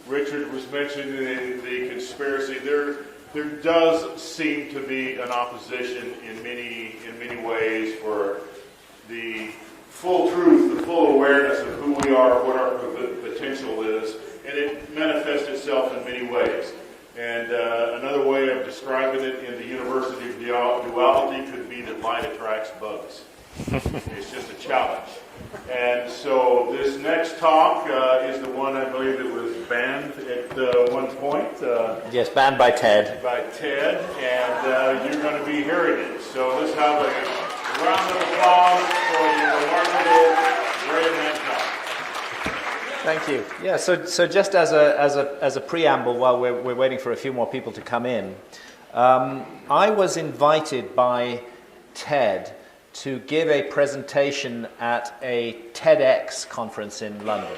Richard was mentioning the conspiracy. There does seem to be an opposition in many ways for the full truth, the full awareness of who we are, what our potential is, and it manifests itself in many ways. And another way of describing it in the University of Duality could be that light attracts bugs. It's just a challenge. And so this next talk is the one, I believe, that was banned at one point. Yes, banned by Ted. By Ted, and you're going to be hearing it. So let's have a round of applause for the remarkable Graham Hancock. Thank you. Yeah, so just as a preamble, while we're waiting for a few more people to come in, I was invited by Ted to give a presentation at a TEDx conference in London.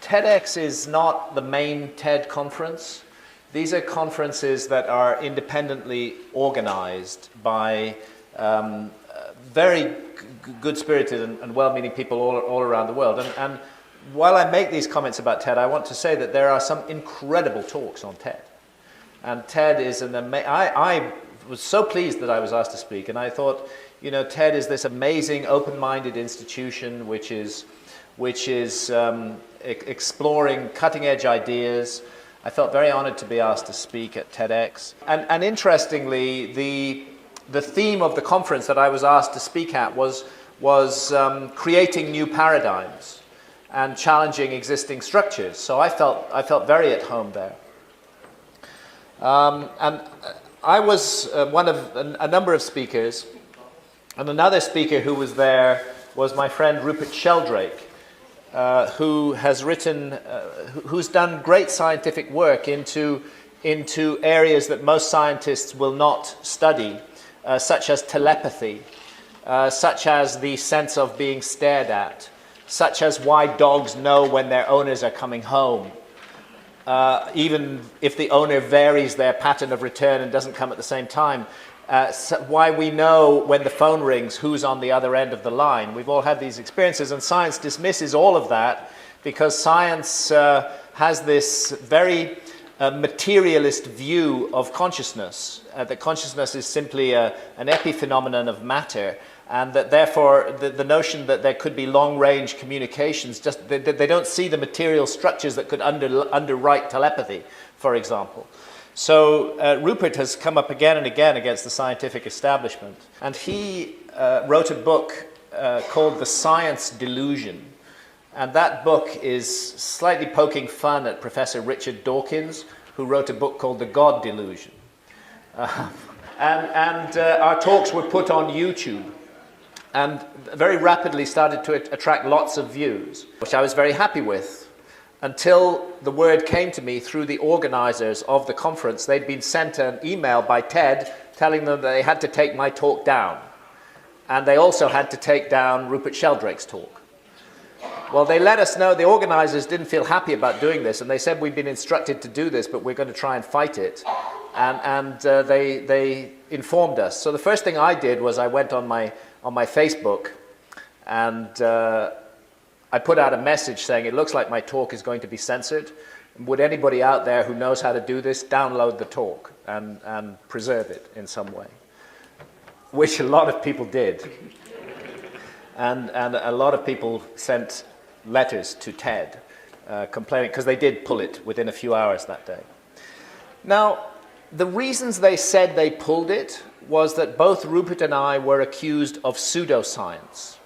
TEDx is not the main TED conference. These are conferences that are independently organized by very good-spirited and well-meaning people all around the world. And while I make these comments about TED, I want to say that there are some incredible talks on TED. And TED is an amazing... I was so pleased that I was asked to speak, and I thought, you know, TED is this amazing, open-minded institution which is exploring cutting-edge ideas. I felt very honored to be asked to speak at TEDx. And interestingly, the theme of the conference that I was asked to speak at was creating new paradigms and challenging existing structures. So I felt very at home there. And I was one of a number of speakers. And another speaker who was there was my friend Rupert Sheldrake, who has written, who's done great scientific work into areas that most scientists will not study, such as telepathy, such as the sense of being stared at, such as why dogs know when their owners are coming home, even if the owner varies their pattern of return and doesn't come at the same time. Why we know when the phone rings who's on the other end of the line. We've all had these experiences, and science dismisses all of that because science has this very materialist view of consciousness, that consciousness is simply an epiphenomenon of matter, and that therefore the notion that there could be long-range communications, just they don't see the material structures that could underwrite telepathy, for example. So Rupert has come up again and again against the scientific establishment, and he wrote a book called The Science Delusion, and that book is slightly poking fun at Professor Richard Dawkins, who wrote a book called The God Delusion. And our talks were put on YouTube and very rapidly started to attract lots of views, which I was very happy with. Until the word came to me through the organizers of the conference. They'd been sent an email by TED telling them that they had to take my talk down. And they also had to take down Rupert Sheldrake's talk. Well, they let us know, the organizers didn't feel happy about doing this, and they said, we've been instructed to do this, but we're going to try and fight it. And they informed us. So the first thing I did was I went on my Facebook, and I put out a message saying, it looks like my talk is going to be censored. Would anybody out there who knows how to do this download the talk and preserve it in some way? Which a lot of people did. And a lot of people sent letters to TED complaining, because they did pull it within a few hours that day. Now, the reasons they said they pulled it was that both Rupert and I were accused of pseudoscience.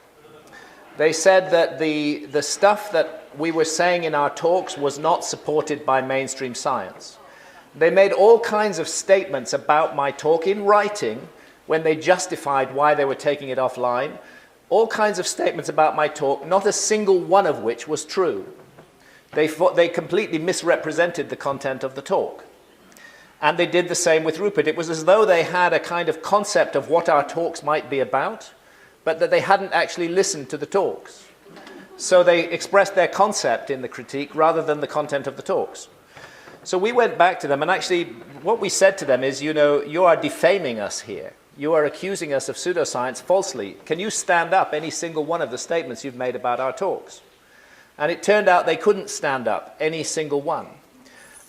They said that the stuff that we were saying in our talks was not supported by mainstream science. They made all kinds of statements about my talk in writing, when they justified why they were taking it offline, all kinds of statements about my talk, not a single one of which was true. They completely misrepresented the content of the talk. And they did the same with Rupert. It was as though they had a kind of concept of what our talks might be about, but that they hadn't actually listened to the talks. So they expressed their concept in the critique rather than the content of the talks. So we went back to them, and actually what we said to them is, you know, you are defaming us here. You are accusing us of pseudoscience falsely. Can you stand up any single one of the statements you've made about our talks? And it turned out they couldn't stand up any single one.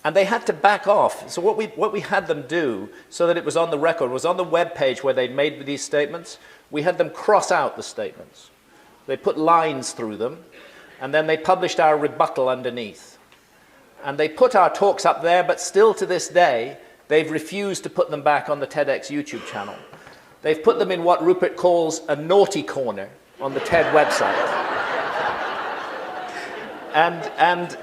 And they had to back off. So what we had them do, so that it was on the record, was on the web page where they'd made these statements, we had them cross out the statements. They put lines through them, and then they published our rebuttal underneath. And they put our talks up there, but still to this day, they've refused to put them back on the TEDx YouTube channel. They've put them in what Rupert calls a naughty corner on the TED website. And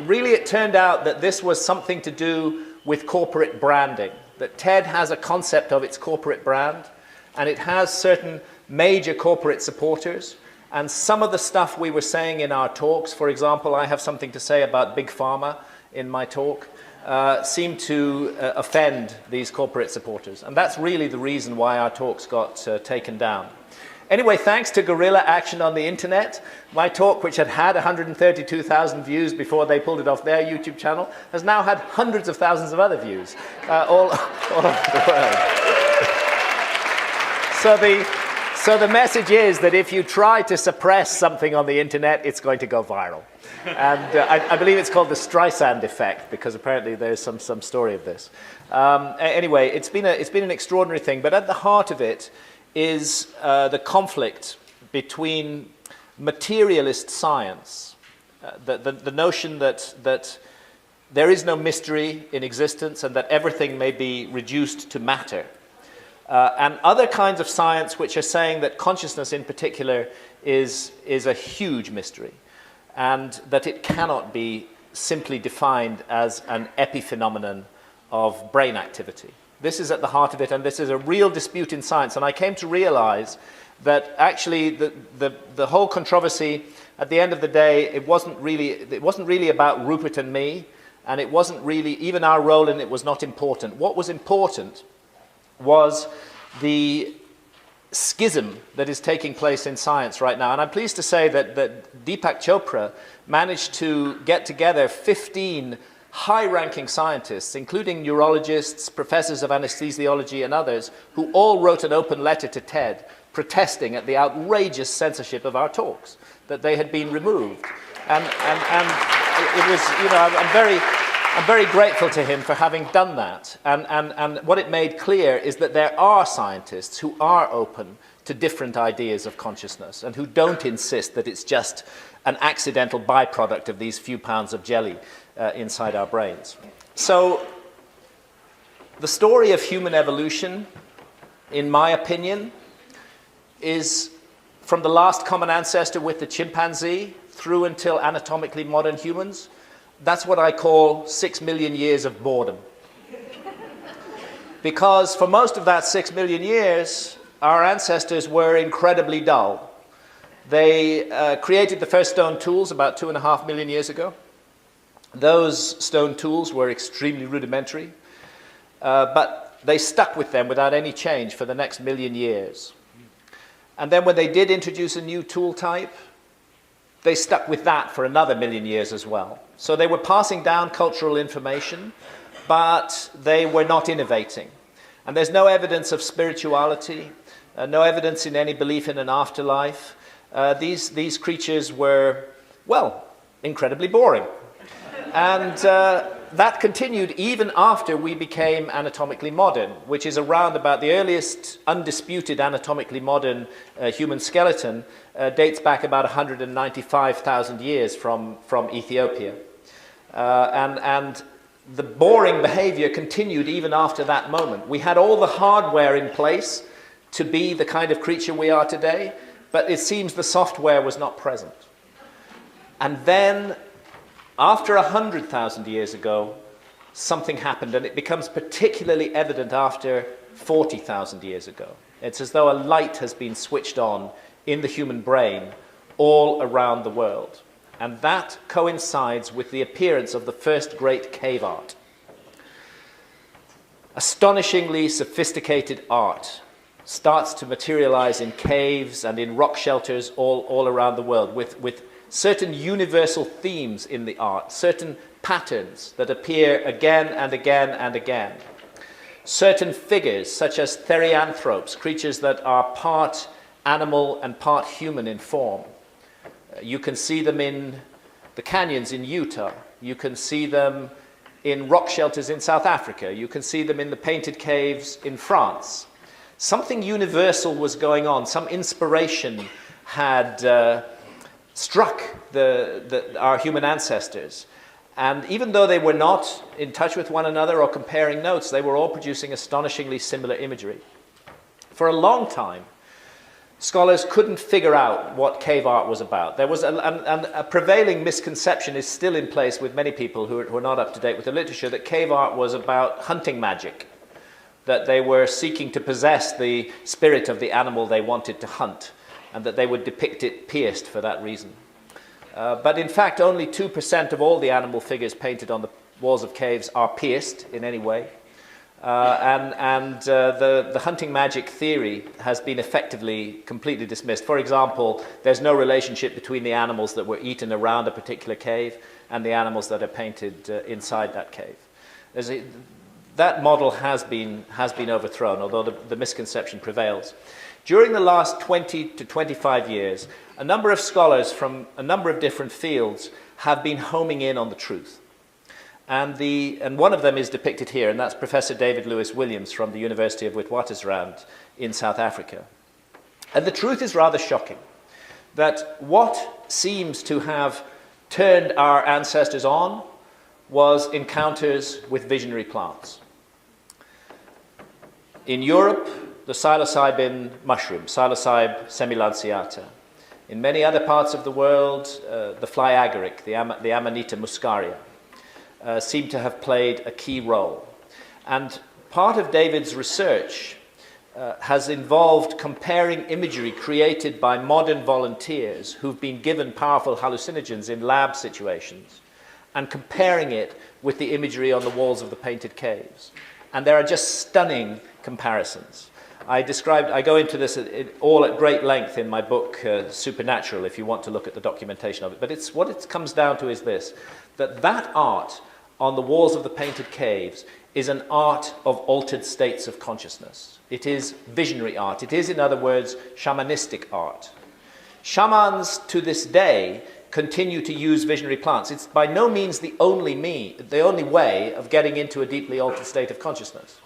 really it turned out that this was something to do with corporate branding, that TED has a concept of its corporate brand, and it has certain major corporate supporters. And some of the stuff we were saying in our talks, for example, I have something to say about Big Pharma in my talk, seemed to offend these corporate supporters. And that's really the reason why our talks got taken down. Anyway, thanks to guerrilla action on the internet, my talk, which had 132,000 views before they pulled it off their YouTube channel, has now had hundreds of thousands of other views all over the world. So the message is that if you try to suppress something on the internet, it's going to go viral. And I believe it's called the Streisand effect, because apparently there's some story of this. Anyway, it's been an extraordinary thing, but at the heart of it is the conflict between materialist science, the notion that there is no mystery in existence and that everything may be reduced to matter, and other kinds of science which are saying that consciousness in particular is a huge mystery, and that it cannot be simply defined as an epiphenomenon of brain activity. This is at the heart of it, and this is a real dispute in science. And I came to realize that actually the whole controversy, at the end of the day, it wasn't really about Rupert and me, and it wasn't really, even our role in it was not important. What was important was the schism that is taking place in science right now. And I'm pleased to say that Deepak Chopra managed to get together 15 high-ranking scientists, including neurologists, professors of anesthesiology and others, who all wrote an open letter to TED protesting at the outrageous censorship of our talks, that they had been removed. And it was, you know, I'm very grateful to him for having done that. And what it made clear is that there are scientists who are open to different ideas of consciousness and who don't insist that it's just an accidental byproduct of these few pounds of jelly inside our brains. So the story of human evolution, in my opinion, is from the last common ancestor with the chimpanzee through until anatomically modern humans. That's what I call 6 million years of boredom. Because for most of that 6 million years, our ancestors were incredibly dull. They created the first stone tools about 2.5 million years ago. Those stone tools were extremely rudimentary, but they stuck with them without any change for the next million years. And then when they did introduce a new tool type, they stuck with that for another million years as well. So they were passing down cultural information, but they were not innovating. And there's no evidence of spirituality, no evidence in any belief in an afterlife. These creatures were, well, incredibly boring. And that continued even after we became anatomically modern, which is around about the earliest undisputed anatomically modern human skeleton dates back about 195,000 years from Ethiopia. And the boring behavior continued even after that moment. We had all the hardware in place to be the kind of creature we are today, but it seems the software was not present. And then, after 100,000 years ago, something happened, and it becomes particularly evident after 40,000 years ago. It's as though a light has been switched on in the human brain all around the world. And that coincides with the appearance of the first great cave art. Astonishingly sophisticated art starts to materialize in caves and in rock shelters all around the world, with certain universal themes in the art, certain patterns that appear again and again and again. Certain figures, such as therianthropes, creatures that are part animal and part human in form. You can see them in the canyons in Utah. You can see them in rock shelters in South Africa. You can see them in the painted caves in France. Something universal was going on. Some inspiration had struck our human ancestors. And even though they were not in touch with one another or comparing notes, they were all producing astonishingly similar imagery. For a long time, scholars couldn't figure out what cave art was about. There was a prevailing misconception is still in place with many people who are not up to date with the literature, that cave art was about hunting magic, that they were seeking to possess the spirit of the animal they wanted to hunt, and that they would depict it pierced for that reason. But in fact, only 2% of all the animal figures painted on the walls of caves are pierced in any way. The hunting magic theory has been effectively completely dismissed. For example, there's no relationship between the animals that were eaten around a particular cave and the animals that are painted inside that cave. That model has been overthrown, although the misconception prevails. During the last 20 to 25 years, a number of scholars from a number of different fields have been homing in on the truth. And one of them is depicted here, and that's Professor David Lewis Williams from the University of Witwatersrand in South Africa. And the truth is rather shocking, that what seems to have turned our ancestors on was encounters with visionary plants. In Europe, the psilocybin mushroom, Psilocybe semilanciata. In many other parts of the world, the fly agaric, the amanita muscaria, seem to have played a key role. And part of David's research has involved comparing imagery created by modern volunteers who've been given powerful hallucinogens in lab situations and comparing it with the imagery on the walls of the painted caves. And there are just stunning comparisons. I go into this all at great length in my book, Supernatural, if you want to look at the documentation of it. But what it comes down to is this, that art on the walls of the painted caves is an art of altered states of consciousness. It is visionary art. It is, in other words, shamanistic art. Shamans, to this day, continue to use visionary plants. It's by no means the only way of getting into a deeply altered state of consciousness.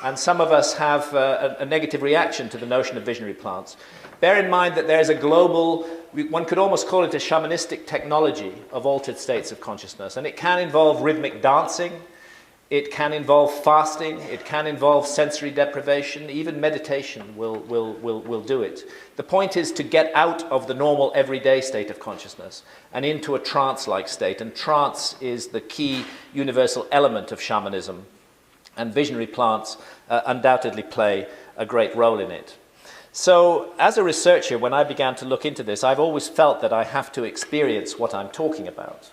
And some of us have a negative reaction to the notion of visionary plants. Bear in mind that there's a global, one could almost call it a shamanistic technology of altered states of consciousness. And it can involve rhythmic dancing, it can involve fasting, it can involve sensory deprivation, even meditation will do it. The point is to get out of the normal everyday state of consciousness and into a trance-like state. And trance is the key universal element of shamanism. And visionary plants undoubtedly play a great role in it. So as a researcher, when I began to look into this, I've always felt that I have to experience what I'm talking about.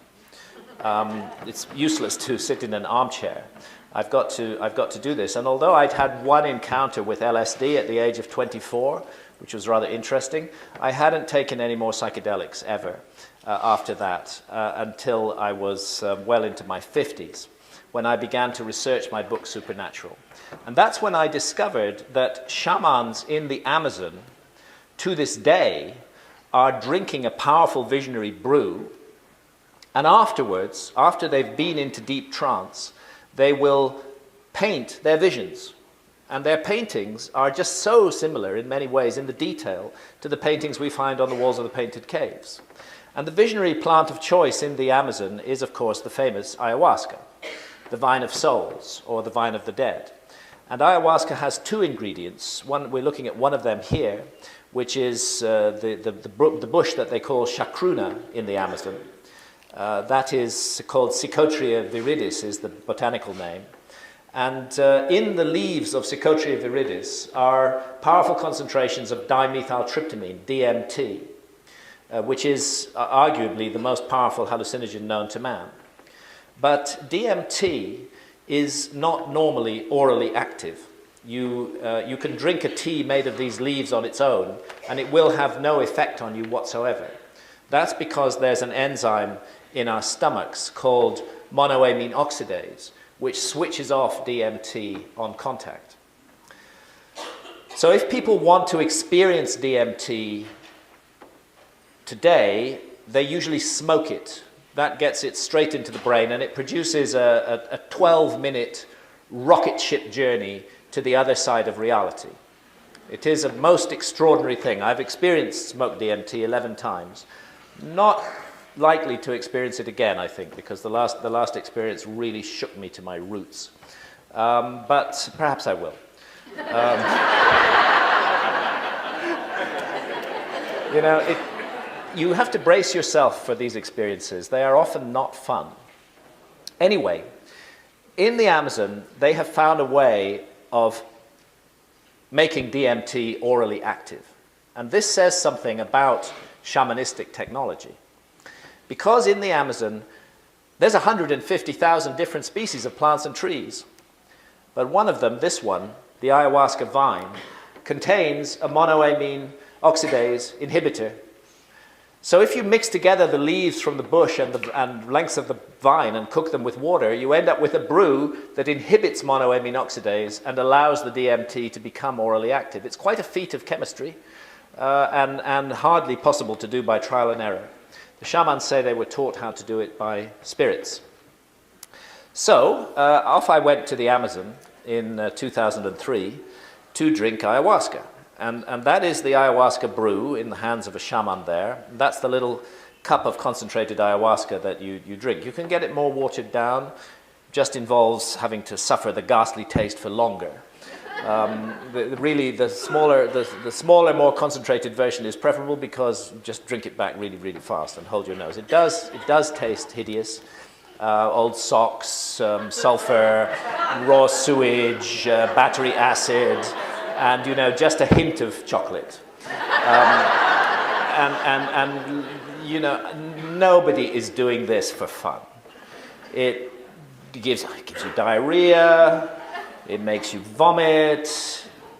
It's useless to sit in an armchair. I've got to do this. And although I'd had one encounter with LSD at the age of 24, which was rather interesting, I hadn't taken any more psychedelics ever after that until I was well into my 50s. When I began to research my book, Supernatural. And that's when I discovered that shamans in the Amazon, to this day, are drinking a powerful visionary brew, and afterwards, after they've been into deep trance, they will paint their visions. And their paintings are just so similar in many ways, in the detail, to the paintings we find on the walls of the painted caves. And the visionary plant of choice in the Amazon is, of course, the famous ayahuasca, the vine of souls, or the vine of the dead. And ayahuasca has two ingredients. We're looking at one of them here, which is the bush that they call chacruna in the Amazon. That is called Psychotria viridis, is the botanical name. And in the leaves of Psychotria viridis are powerful concentrations of dimethyltryptamine, DMT, which is arguably the most powerful hallucinogen known to man. But DMT is not normally orally active. You can drink a tea made of these leaves on its own, and it will have no effect on you whatsoever. That's because there's an enzyme in our stomachs called monoamine oxidase, which switches off DMT on contact. So if people want to experience DMT today, they usually smoke it. That gets it straight into the brain, and it produces a 12-minute rocket ship journey to the other side of reality. It is a most extraordinary thing. I've experienced smoked DMT 11 times. Not likely to experience it again, I think, because the last experience really shook me to my roots. But perhaps I will. You have to brace yourself for these experiences. They are often not fun. Anyway, in the Amazon, they have found a way of making DMT orally active. And this says something about shamanistic technology. Because in the Amazon, there's 150,000 different species of plants and trees. But one of them, this one, the ayahuasca vine, contains a monoamine oxidase inhibitor. So if you mix together the leaves from the bush and lengths of the vine and cook them with water, you end up with a brew that inhibits monoamine oxidase and allows the DMT to become orally active. It's quite a feat of chemistry and hardly possible to do by trial and error. The shamans say they were taught how to do it by spirits. So off I went to the Amazon in 2003 to drink ayahuasca. And that is the ayahuasca brew in the hands of a shaman there. That's the little cup of concentrated ayahuasca that you drink. You can get it more watered down. Just involves having to suffer the ghastly taste for longer. The smaller, more concentrated version is preferable because just drink it back really, really fast and hold your nose. It does taste hideous. Old socks, sulfur, raw sewage, battery acid, and just a hint of chocolate. Nobody is doing this for fun. It gives you diarrhea. It makes you vomit,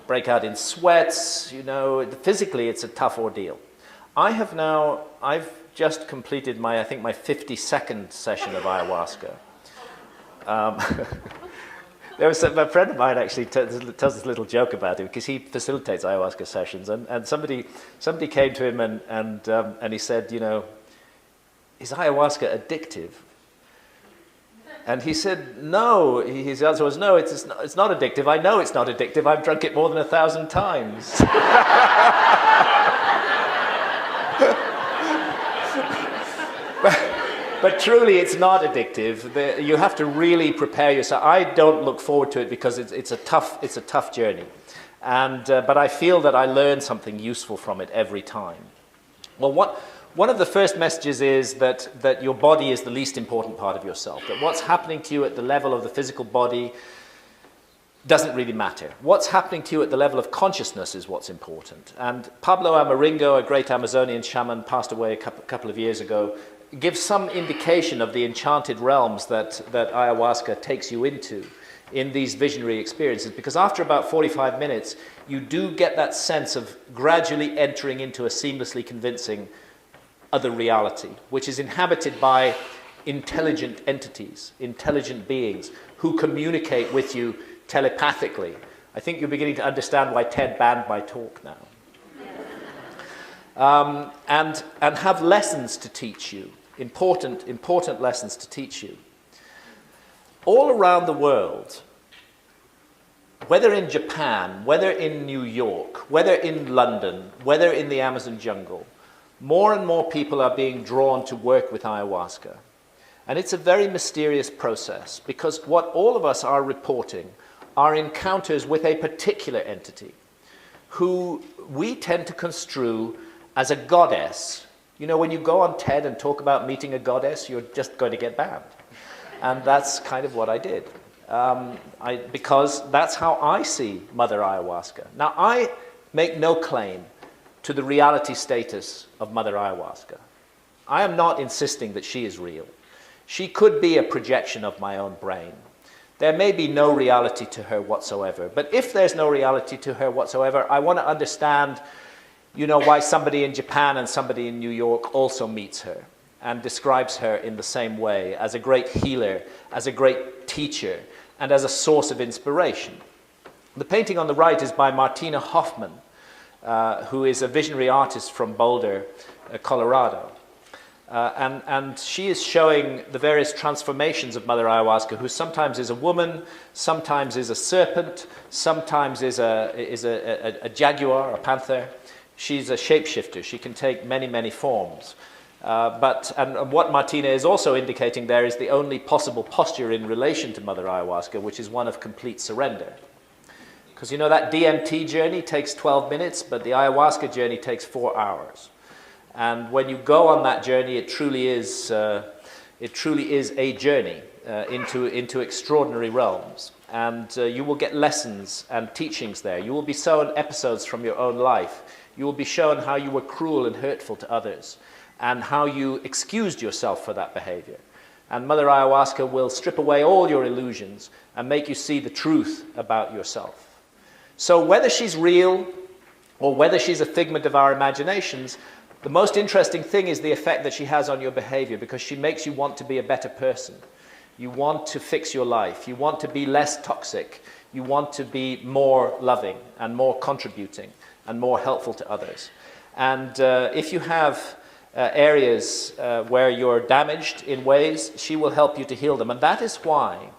break out in sweats. Physically, it's a tough ordeal. I've just completed my 52nd session of ayahuasca. There was a friend of mine actually tells this little joke about him because he facilitates ayahuasca sessions, and somebody came to him and he said, is ayahuasca addictive? And he said, no. His answer was, no, it's not addictive. I know it's not addictive. I've drunk it more than 1,000 times. But truly, it's not addictive. You have to really prepare yourself. I don't look forward to it because it's a tough journey. But I feel that I learn something useful from it every time. Well, one of the first messages is that your body is the least important part of yourself, that what's happening to you at the level of the physical body doesn't really matter. What's happening to you at the level of consciousness is what's important. And Pablo Amaringo, a great Amazonian shaman, passed away a couple of years ago, gives some indication of the enchanted realms that ayahuasca takes you into in these visionary experiences, because after about 45 minutes, you do get that sense of gradually entering into a seamlessly convincing other reality, which is inhabited by intelligent entities, intelligent beings who communicate with you telepathically. I think you're beginning to understand why Ted banned my talk now. And have lessons to teach you, important lessons to teach you. All around the world, whether in Japan, whether in New York, whether in London, whether in the Amazon jungle, more and more people are being drawn to work with ayahuasca. And it's a very mysterious process because what all of us are reporting are encounters with a particular entity who we tend to construe as a goddess. When you go on TED and talk about meeting a goddess, you're just going to get banned. And that's kind of what I did. because that's how I see Mother Ayahuasca. Now, I make no claim to the reality status of Mother Ayahuasca. I am not insisting that she is real. She could be a projection of my own brain. There may be no reality to her whatsoever. But if there's no reality to her whatsoever, I want to understand, why somebody in Japan and somebody in New York also meets her and describes her in the same way, as a great healer, as a great teacher, and as a source of inspiration. The painting on the right is by Martina Hoffman, who is a visionary artist from Boulder, Colorado. And she is showing the various transformations of Mother Ayahuasca, who sometimes is a woman, sometimes is a serpent, sometimes is a jaguar, a panther. She's a shapeshifter. She can take many, many forms. And what Martina is also indicating there is the only possible posture in relation to Mother Ayahuasca, which is one of complete surrender. Because that DMT journey takes 12 minutes, but the ayahuasca journey takes 4 hours. And when you go on that journey, it truly is a journey into extraordinary realms. And you will get lessons and teachings there. You will be shown episodes from your own life. You will be shown how you were cruel and hurtful to others, and how you excused yourself for that behavior. And Mother Ayahuasca will strip away all your illusions and make you see the truth about yourself. So whether she's real or whether she's a figment of our imaginations, the most interesting thing is the effect that she has on your behavior, because she makes you want to be a better person. You want to fix your life. You want to be less toxic. You want to be more loving and more contributing and more helpful to others. And if you have areas where you're damaged in ways, she will help you to heal them. And that is why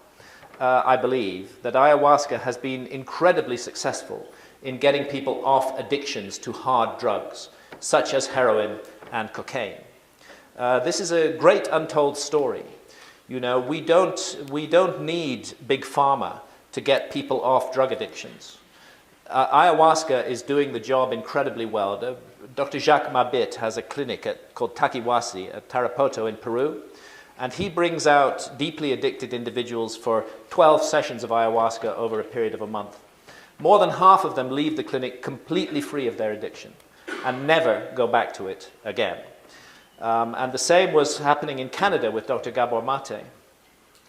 I believe that ayahuasca has been incredibly successful in getting people off addictions to hard drugs, such as heroin and cocaine. This is a great untold story. We don't need big pharma to get people off drug addictions. Ayahuasca is doing the job incredibly well. Dr. Jacques Mabit has a clinic called Taquihuasi at Tarapoto in Peru, and he brings out deeply addicted individuals for 12 sessions of ayahuasca over a period of a month. More than half of them leave the clinic completely free of their addiction and never go back to it again. And the same was happening in Canada with Dr. Gabor Mate,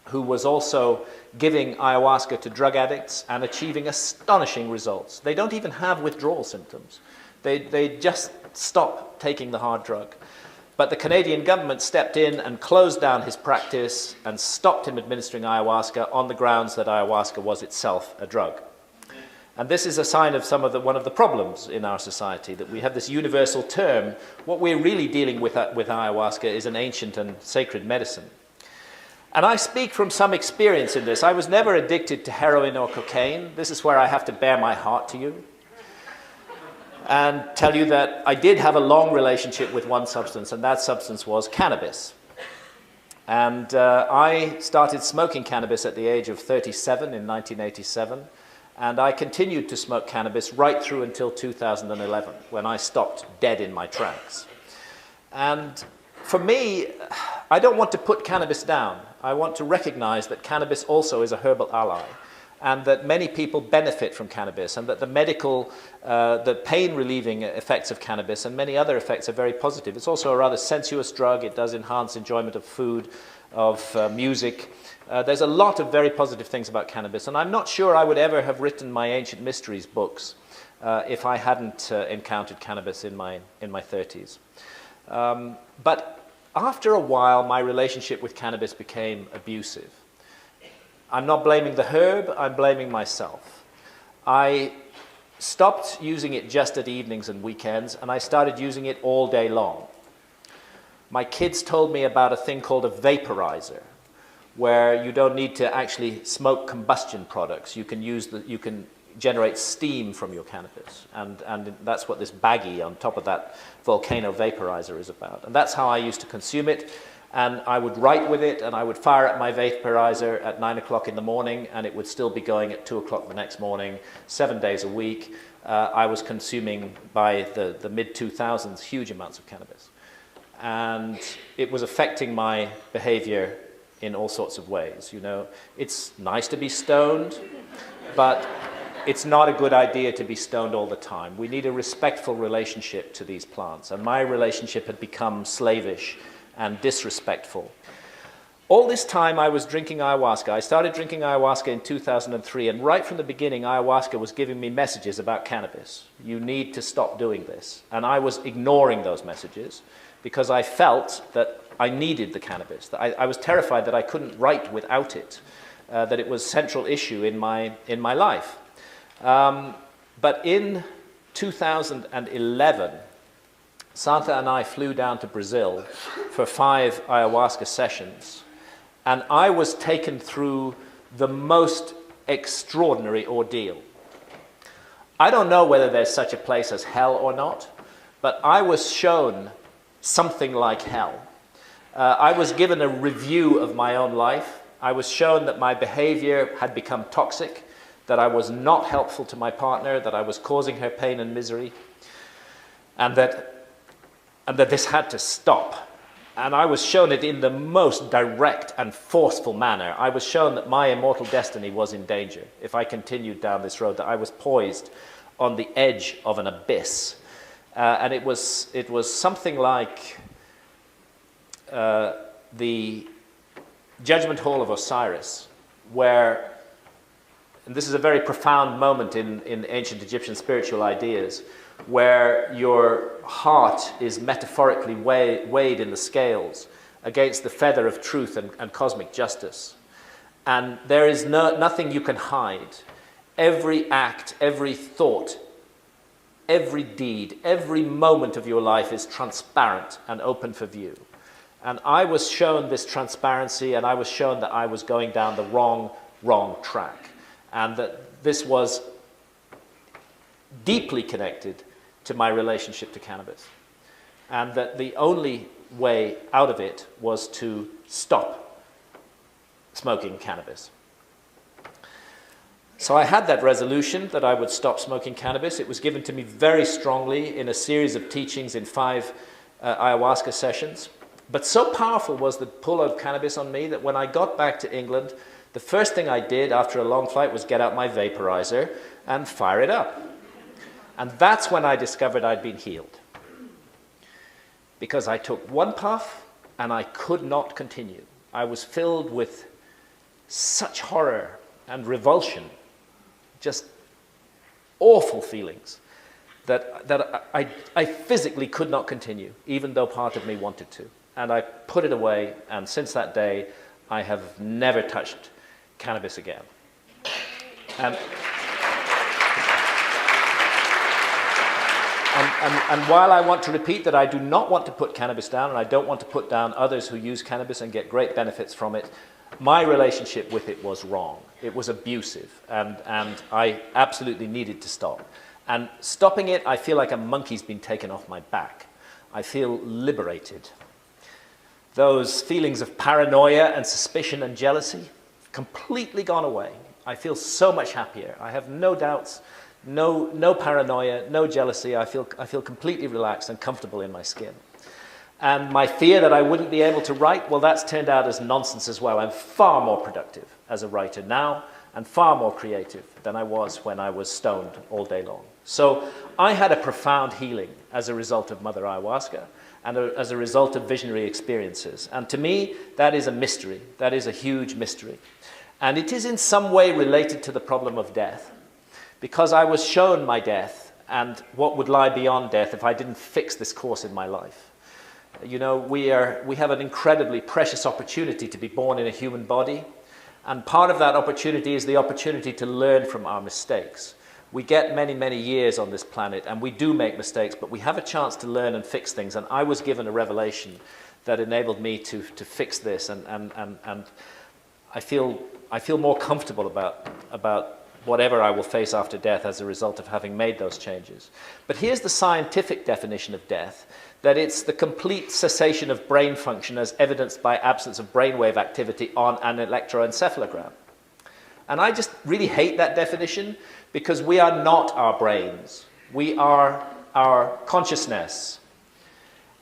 who was also giving ayahuasca to drug addicts and achieving astonishing results. They don't even have withdrawal symptoms. They just stop taking the hard drug. But the Canadian government stepped in and closed down his practice and stopped him administering ayahuasca on the grounds that ayahuasca was itself a drug. And this is a sign of one of the problems in our society, that we have this universal term. What we're really dealing with ayahuasca is an ancient and sacred medicine. And I speak from some experience in this. I was never addicted to heroin or cocaine. This is where I have to bare my heart to you and tell you that I did have a long relationship with one substance, and that substance was cannabis. And I started smoking cannabis at the age of 37 in 1987, and I continued to smoke cannabis right through until 2011, when I stopped dead in my tracks. And for me, I don't want to put cannabis down. I want to recognize that cannabis also is a herbal ally, and that many people benefit from cannabis, and that the pain-relieving effects of cannabis and many other effects are very positive. It's also a rather sensuous drug. It does enhance enjoyment of food, of music. There's a lot of very positive things about cannabis, and I'm not sure I would ever have written my Ancient Mysteries books if I hadn't encountered cannabis in my 30s. But after a while, my relationship with cannabis became abusive. I'm not blaming the herb, I'm blaming myself. I stopped using it just at evenings and weekends, and I started using it all day long. My kids told me about a thing called a vaporizer, where you don't need to actually smoke combustion products. You can generate steam from your cannabis, and that's what this baggie on top of that volcano vaporizer is about. And that's how I used to consume it. And I would write with it, and I would fire up my vaporizer at 9 o'clock in the morning, and it would still be going at 2 o'clock the next morning, 7 days a week. I was consuming, by the mid-2000s, huge amounts of cannabis. And it was affecting my behavior in all sorts of ways. You know, it's nice to be stoned, but it's not a good idea to be stoned all the time. We need a respectful relationship to these plants, and my relationship had become slavish and disrespectful. All this time I was drinking ayahuasca. I started drinking ayahuasca in 2003, and right from the beginning, ayahuasca was giving me messages about cannabis. You need to stop doing this. And I was ignoring those messages because I felt that I needed the cannabis. I was terrified that I couldn't write without it, that it was a central issue in my life. But in 2011, Santa and I flew down to Brazil for 5 ayahuasca sessions. And I was taken through the most extraordinary ordeal. I don't know whether there's such a place as hell or not, but I was shown something like hell. I was given a review of my own life. I was shown that my behavior had become toxic, that I was not helpful to my partner, that I was causing her pain and misery, and that this had to stop. And I was shown it in the most direct and forceful manner. I was shown that my immortal destiny was in danger if I continued down this road, that I was poised on the edge of an abyss. And it was something like the Judgment Hall of Osiris, where, and this is a very profound moment in ancient Egyptian spiritual ideas, where your heart is metaphorically weighed in the scales against the feather of truth and cosmic justice. And there is nothing you can hide. Every act, every thought, every deed, every moment of your life is transparent and open for view. And I was shown this transparency, and I was shown that I was going down the wrong track. And that this was deeply connected to my relationship to cannabis. And that the only way out of it was to stop smoking cannabis. So I had that resolution that I would stop smoking cannabis. It was given to me very strongly in a series of teachings in 5 ayahuasca sessions. But so powerful was the pull of cannabis on me that when I got back to England, the first thing I did after a long flight was get out my vaporizer and fire it up. And that's when I discovered I'd been healed. Because I took one puff and I could not continue. I was filled with such horror and revulsion, just awful feelings, that I physically could not continue, even though part of me wanted to. And I put it away, and since that day, I have never touched cannabis again. And while I want to repeat that I do not want to put cannabis down, and I don't want to put down others who use cannabis and get great benefits from it, my relationship with it was wrong. It was abusive, and I absolutely needed to stop. And stopping it, I feel like a monkey's been taken off my back. I feel liberated. Those feelings of paranoia and suspicion and jealousy, completely gone away. I feel so much happier. I have no doubts. No paranoia, no jealousy. I feel completely relaxed and comfortable in my skin. And my fear that I wouldn't be able to write, well, that's turned out as nonsense as well. I'm far more productive as a writer now and far more creative than I was when I was stoned all day long. So I had a profound healing as a result of Mother Ayahuasca and as a result of visionary experiences. And to me, that is a mystery. That is a huge mystery. And it is in some way related to the problem of death, because I was shown my death and what would lie beyond death if I didn't fix this course in my life. You know, we have an incredibly precious opportunity to be born in a human body, and part of that opportunity is the opportunity to learn from our mistakes. We get many, many years on this planet, and we do make mistakes, but we have a chance to learn and fix things, and I was given a revelation that enabled me to fix this, and I feel more comfortable about whatever I will face after death as a result of having made those changes. But here's the scientific definition of death, that it's the complete cessation of brain function as evidenced by absence of brainwave activity on an electroencephalogram. And I just really hate that definition, because we are not our brains. We are our consciousness.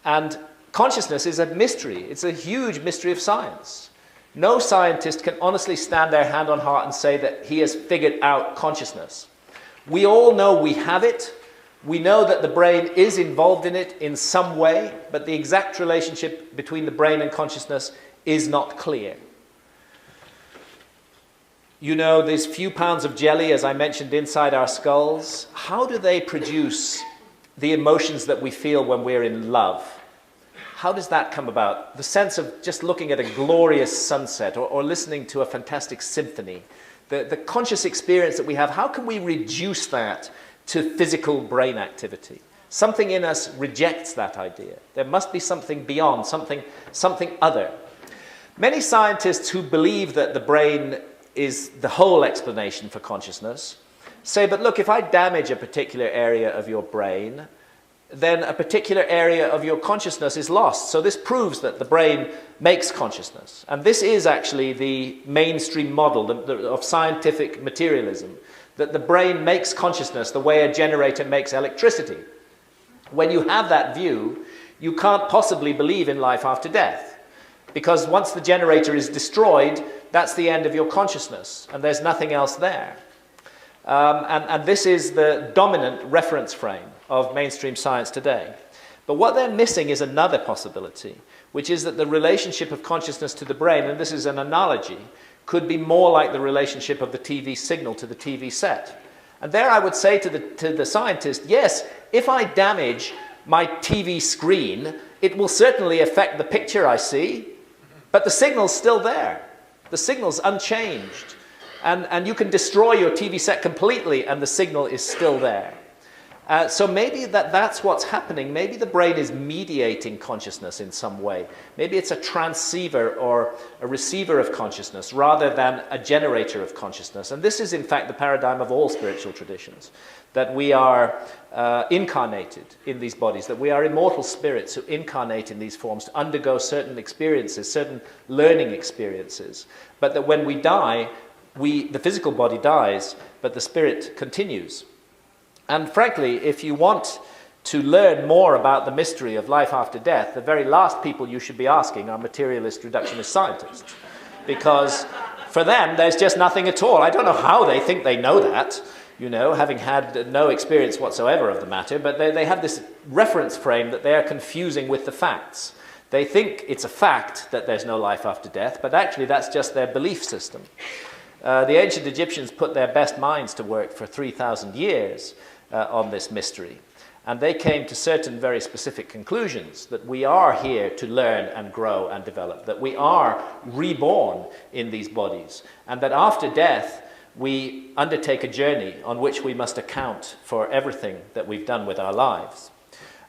And consciousness is a mystery. It's a huge mystery of science. No scientist can honestly stand their hand on heart and say that he has figured out consciousness. We all know we have it. We know that the brain is involved in it in some way, but the exact relationship between the brain and consciousness is not clear. You know, these few pounds of jelly, as I mentioned, inside our skulls, how do they produce the emotions that we feel when we're in love? How does that come about? The sense of just looking at a glorious sunset or listening to a fantastic symphony. The conscious experience that we have, how can we reduce that to physical brain activity? Something in us rejects that idea. There must be something beyond, something other. Many scientists who believe that the brain is the whole explanation for consciousness say, but look, if I damage a particular area of your brain, then a particular area of your consciousness is lost. So this proves that the brain makes consciousness. And this is actually the mainstream model of scientific materialism, that the brain makes consciousness the way a generator makes electricity. When you have that view, you can't possibly believe in life after death, because once the generator is destroyed, that's the end of your consciousness, and there's nothing else there. And this is the dominant reference frame of mainstream science today. But what they're missing is another possibility, which is that the relationship of consciousness to the brain, and this is an analogy, could be more like the relationship of the TV signal to the TV set. And there I would say to the scientist, yes, if I damage my TV screen, it will certainly affect the picture I see, but the signal's still there. The signal's unchanged. And you can destroy your TV set completely and the signal is still there. So maybe that's what's happening. Maybe the brain is mediating consciousness in some way. Maybe it's a transceiver or a receiver of consciousness rather than a generator of consciousness. And this is in fact the paradigm of all spiritual traditions, that we are incarnated in these bodies, that we are immortal spirits who incarnate in these forms to undergo certain experiences, certain learning experiences, but that when we die, the physical body dies, but the spirit continues. And frankly, if you want to learn more about the mystery of life after death, the very last people you should be asking are materialist reductionist scientists. Because for them, there's just nothing at all. I don't know how they think they know that, you know, having had no experience whatsoever of the matter, but they have this reference frame that they are confusing with the facts. They think it's a fact that there's no life after death, but actually that's just their belief system. The ancient Egyptians put their best minds to work for 3,000 years on this mystery. And they came to certain very specific conclusions, that we are here to learn and grow and develop, that we are reborn in these bodies, and that after death we undertake a journey on which we must account for everything that we've done with our lives.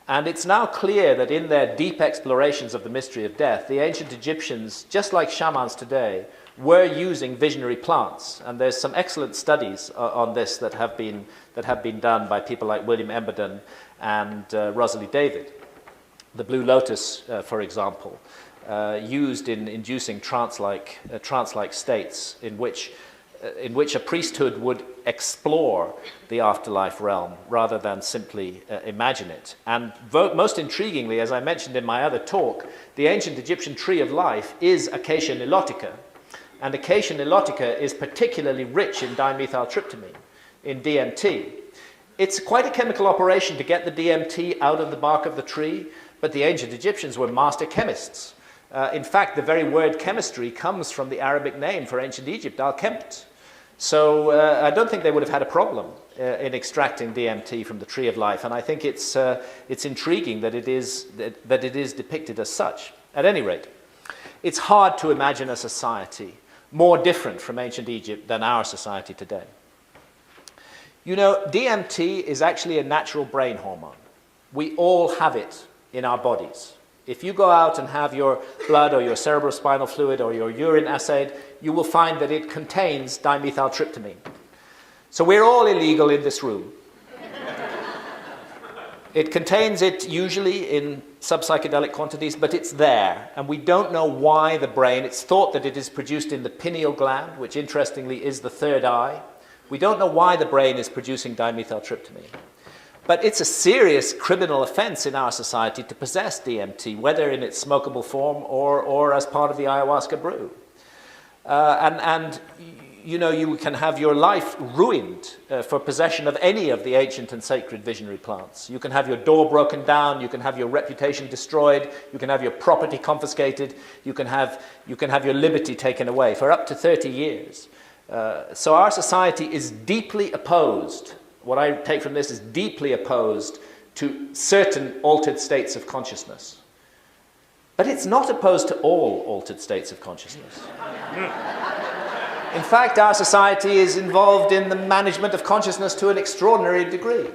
And it's now clear that in their deep explorations of the mystery of death, the ancient Egyptians, just like shamans today, were using visionary plants. And there's some excellent studies on this that have been done by people like William Emberden and Rosalie David. The Blue Lotus, for example, used in inducing trance-like states in which a priesthood would explore the afterlife realm rather than simply imagine it. And most intriguingly, as I mentioned in my other talk, the ancient Egyptian tree of life is Acacia nilotica. And Acacia nilotica is particularly rich in dimethyltryptamine, in DMT. It's quite a chemical operation to get the DMT out of the bark of the tree, but the ancient Egyptians were master chemists. In fact, the very word chemistry comes from the Arabic name for ancient Egypt, al-Kemt. So I don't think they would have had a problem in extracting DMT from the tree of life, and I think it's intriguing that it is depicted as such. At any rate, it's hard to imagine a society more different from ancient Egypt than our society today. You know, DMT is actually a natural brain hormone. We all have it in our bodies. If you go out and have your blood or your cerebrospinal fluid or your urine assayed, you will find that it contains dimethyltryptamine. So we're all illegal in this room. It contains it usually in subpsychedelic quantities, but it's there. And we don't know why the brain, it's thought that it is produced in the pineal gland, which interestingly is the third eye. We don't know why the brain is producing dimethyltryptamine. But it's a serious criminal offense in our society to possess DMT, whether in its smokable form or as part of the ayahuasca brew. And you know, you can have your life ruined for possession of any of the ancient and sacred visionary plants. You can have your door broken down, you can have your reputation destroyed, you can have your property confiscated, you can have your liberty taken away for up to 30 years. So our society is deeply opposed, what I take from this is deeply opposed to certain altered states of consciousness. But it's not opposed to all altered states of consciousness. In fact, our society is involved in the management of consciousness to an extraordinary degree.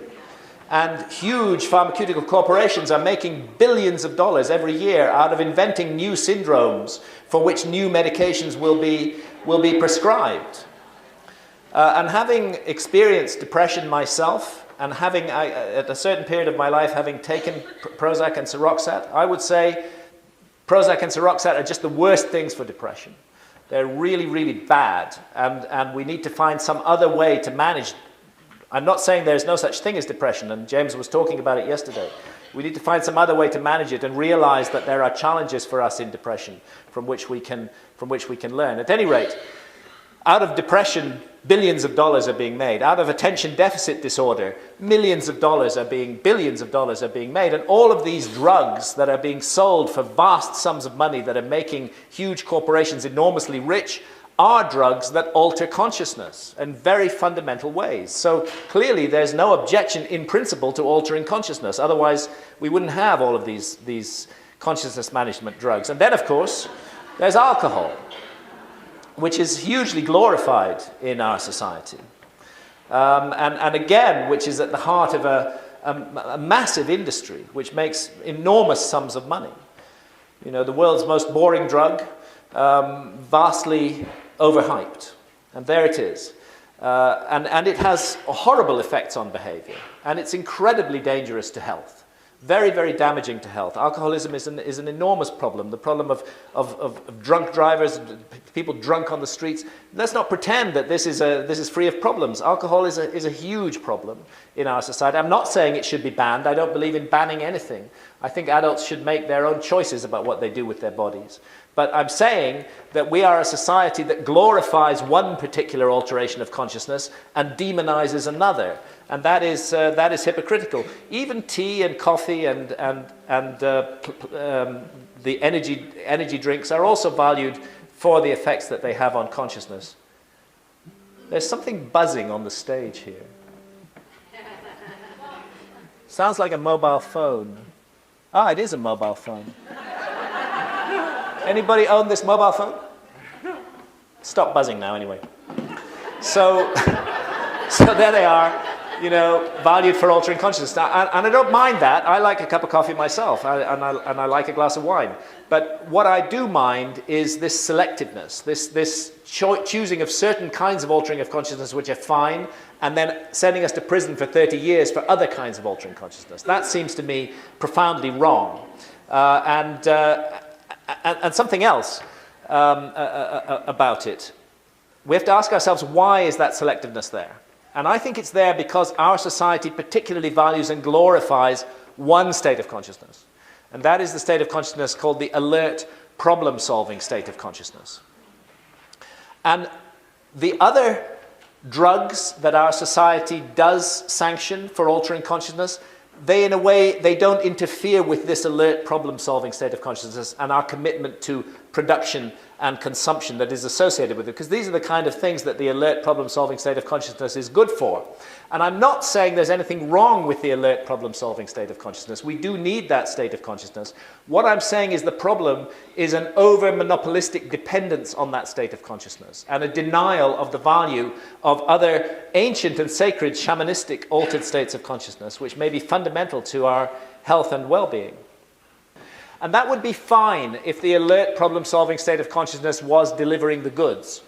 And huge pharmaceutical corporations are making billions of dollars every year out of inventing new syndromes for which new medications will be prescribed. And having experienced depression myself, and having, at a certain period of my life, having taken Prozac and Seroxat, I would say Prozac and Seroxat are just the worst things for depression. They're really, really bad, and we need to find some other way to manage. I'm not saying there's no such thing as depression, and James was talking about it yesterday. We need to find some other way to manage it and realize that there are challenges for us in depression from which we can learn. At any rate, out of depression, billions of dollars are being made. Out of attention deficit disorder, billions of dollars are being made. And all of these drugs that are being sold for vast sums of money that are making huge corporations enormously rich are drugs that alter consciousness in very fundamental ways. So clearly there's no objection in principle to altering consciousness. Otherwise, we wouldn't have all of these consciousness management drugs. And then, of course, there's alcohol, which is hugely glorified in our society. And again, which is at the heart of a massive industry, which makes enormous sums of money. You know, the world's most boring drug, vastly overhyped. And there it is. And it has horrible effects on behavior. And it's incredibly dangerous to health. Very, very damaging to health. Alcoholism is an enormous problem. The problem of drunk drivers, people drunk on the streets. Let's not pretend that this is free of problems. Alcohol is a huge problem in our society. I'm not saying it should be banned. I don't believe in banning anything. I think adults should make their own choices about what they do with their bodies. But I'm saying that we are a society that glorifies one particular alteration of consciousness and demonizes another. And that is hypocritical. Even tea and coffee and the energy drinks are also valued for the effects that they have on consciousness. There's something buzzing on the stage here. Sounds like a mobile phone. Ah, it is a mobile phone. Anybody own this mobile phone? Stop buzzing now, anyway. So there they are, you know, valued for altering consciousness. And I don't mind that. I like a cup of coffee myself, and I like a glass of wine. But what I do mind is this selectiveness, this choosing of certain kinds of altering of consciousness which are fine, and then sending us to prison for 30 years for other kinds of altering consciousness. That seems to me profoundly wrong. And something else about it. We have to ask ourselves, why is that selectiveness there? And I think it's there because our society particularly values and glorifies one state of consciousness. And that is the state of consciousness called the alert, problem-solving state of consciousness. And the other drugs that our society does sanction for altering consciousness, they, in a way, they don't interfere with this alert, problem-solving state of consciousness and our commitment to production and consumption that is associated with it, because these are the kind of things that the alert, problem-solving state of consciousness is good for. And I'm not saying there's anything wrong with the alert, problem-solving state of consciousness. We do need that state of consciousness. What I'm saying is the problem is an over-monopolistic dependence on that state of consciousness and a denial of the value of other ancient and sacred shamanistic altered states of consciousness, which may be fundamental to our health and well-being. And that would be fine if the alert, problem-solving state of consciousness was delivering the goods.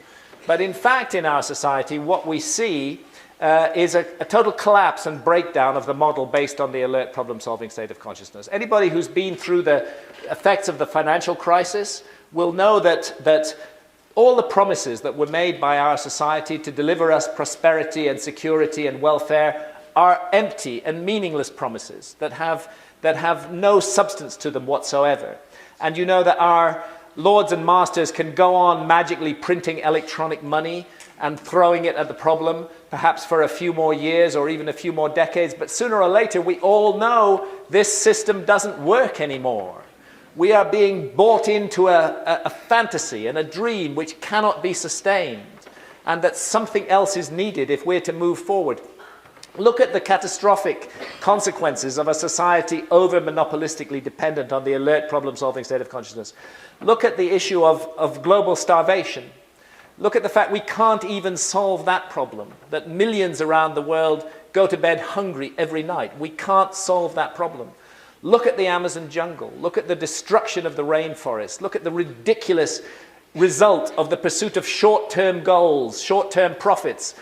But in fact, in our society, what we see is a total collapse and breakdown of the model based on the alert, problem-solving state of consciousness. Anybody who's been through the effects of the financial crisis will know that all the promises that were made by our society to deliver us prosperity and security and welfare are empty and meaningless promises that have no substance to them whatsoever. And you know that lords and masters can go on magically printing electronic money and throwing it at the problem, perhaps for a few more years or even a few more decades. But sooner or later, we all know this system doesn't work anymore. We are being bought into a fantasy and a dream which cannot be sustained, and that something else is needed if we're to move forward. Look at the catastrophic consequences of a society over-monopolistically dependent on the alert problem-solving state of consciousness. Look at the issue of global starvation. Look at the fact we can't even solve that problem, that millions around the world go to bed hungry every night. We can't solve that problem. Look at the Amazon jungle. Look at the destruction of the rainforest. Look at the ridiculous result of the pursuit of short-term goals, short-term profits,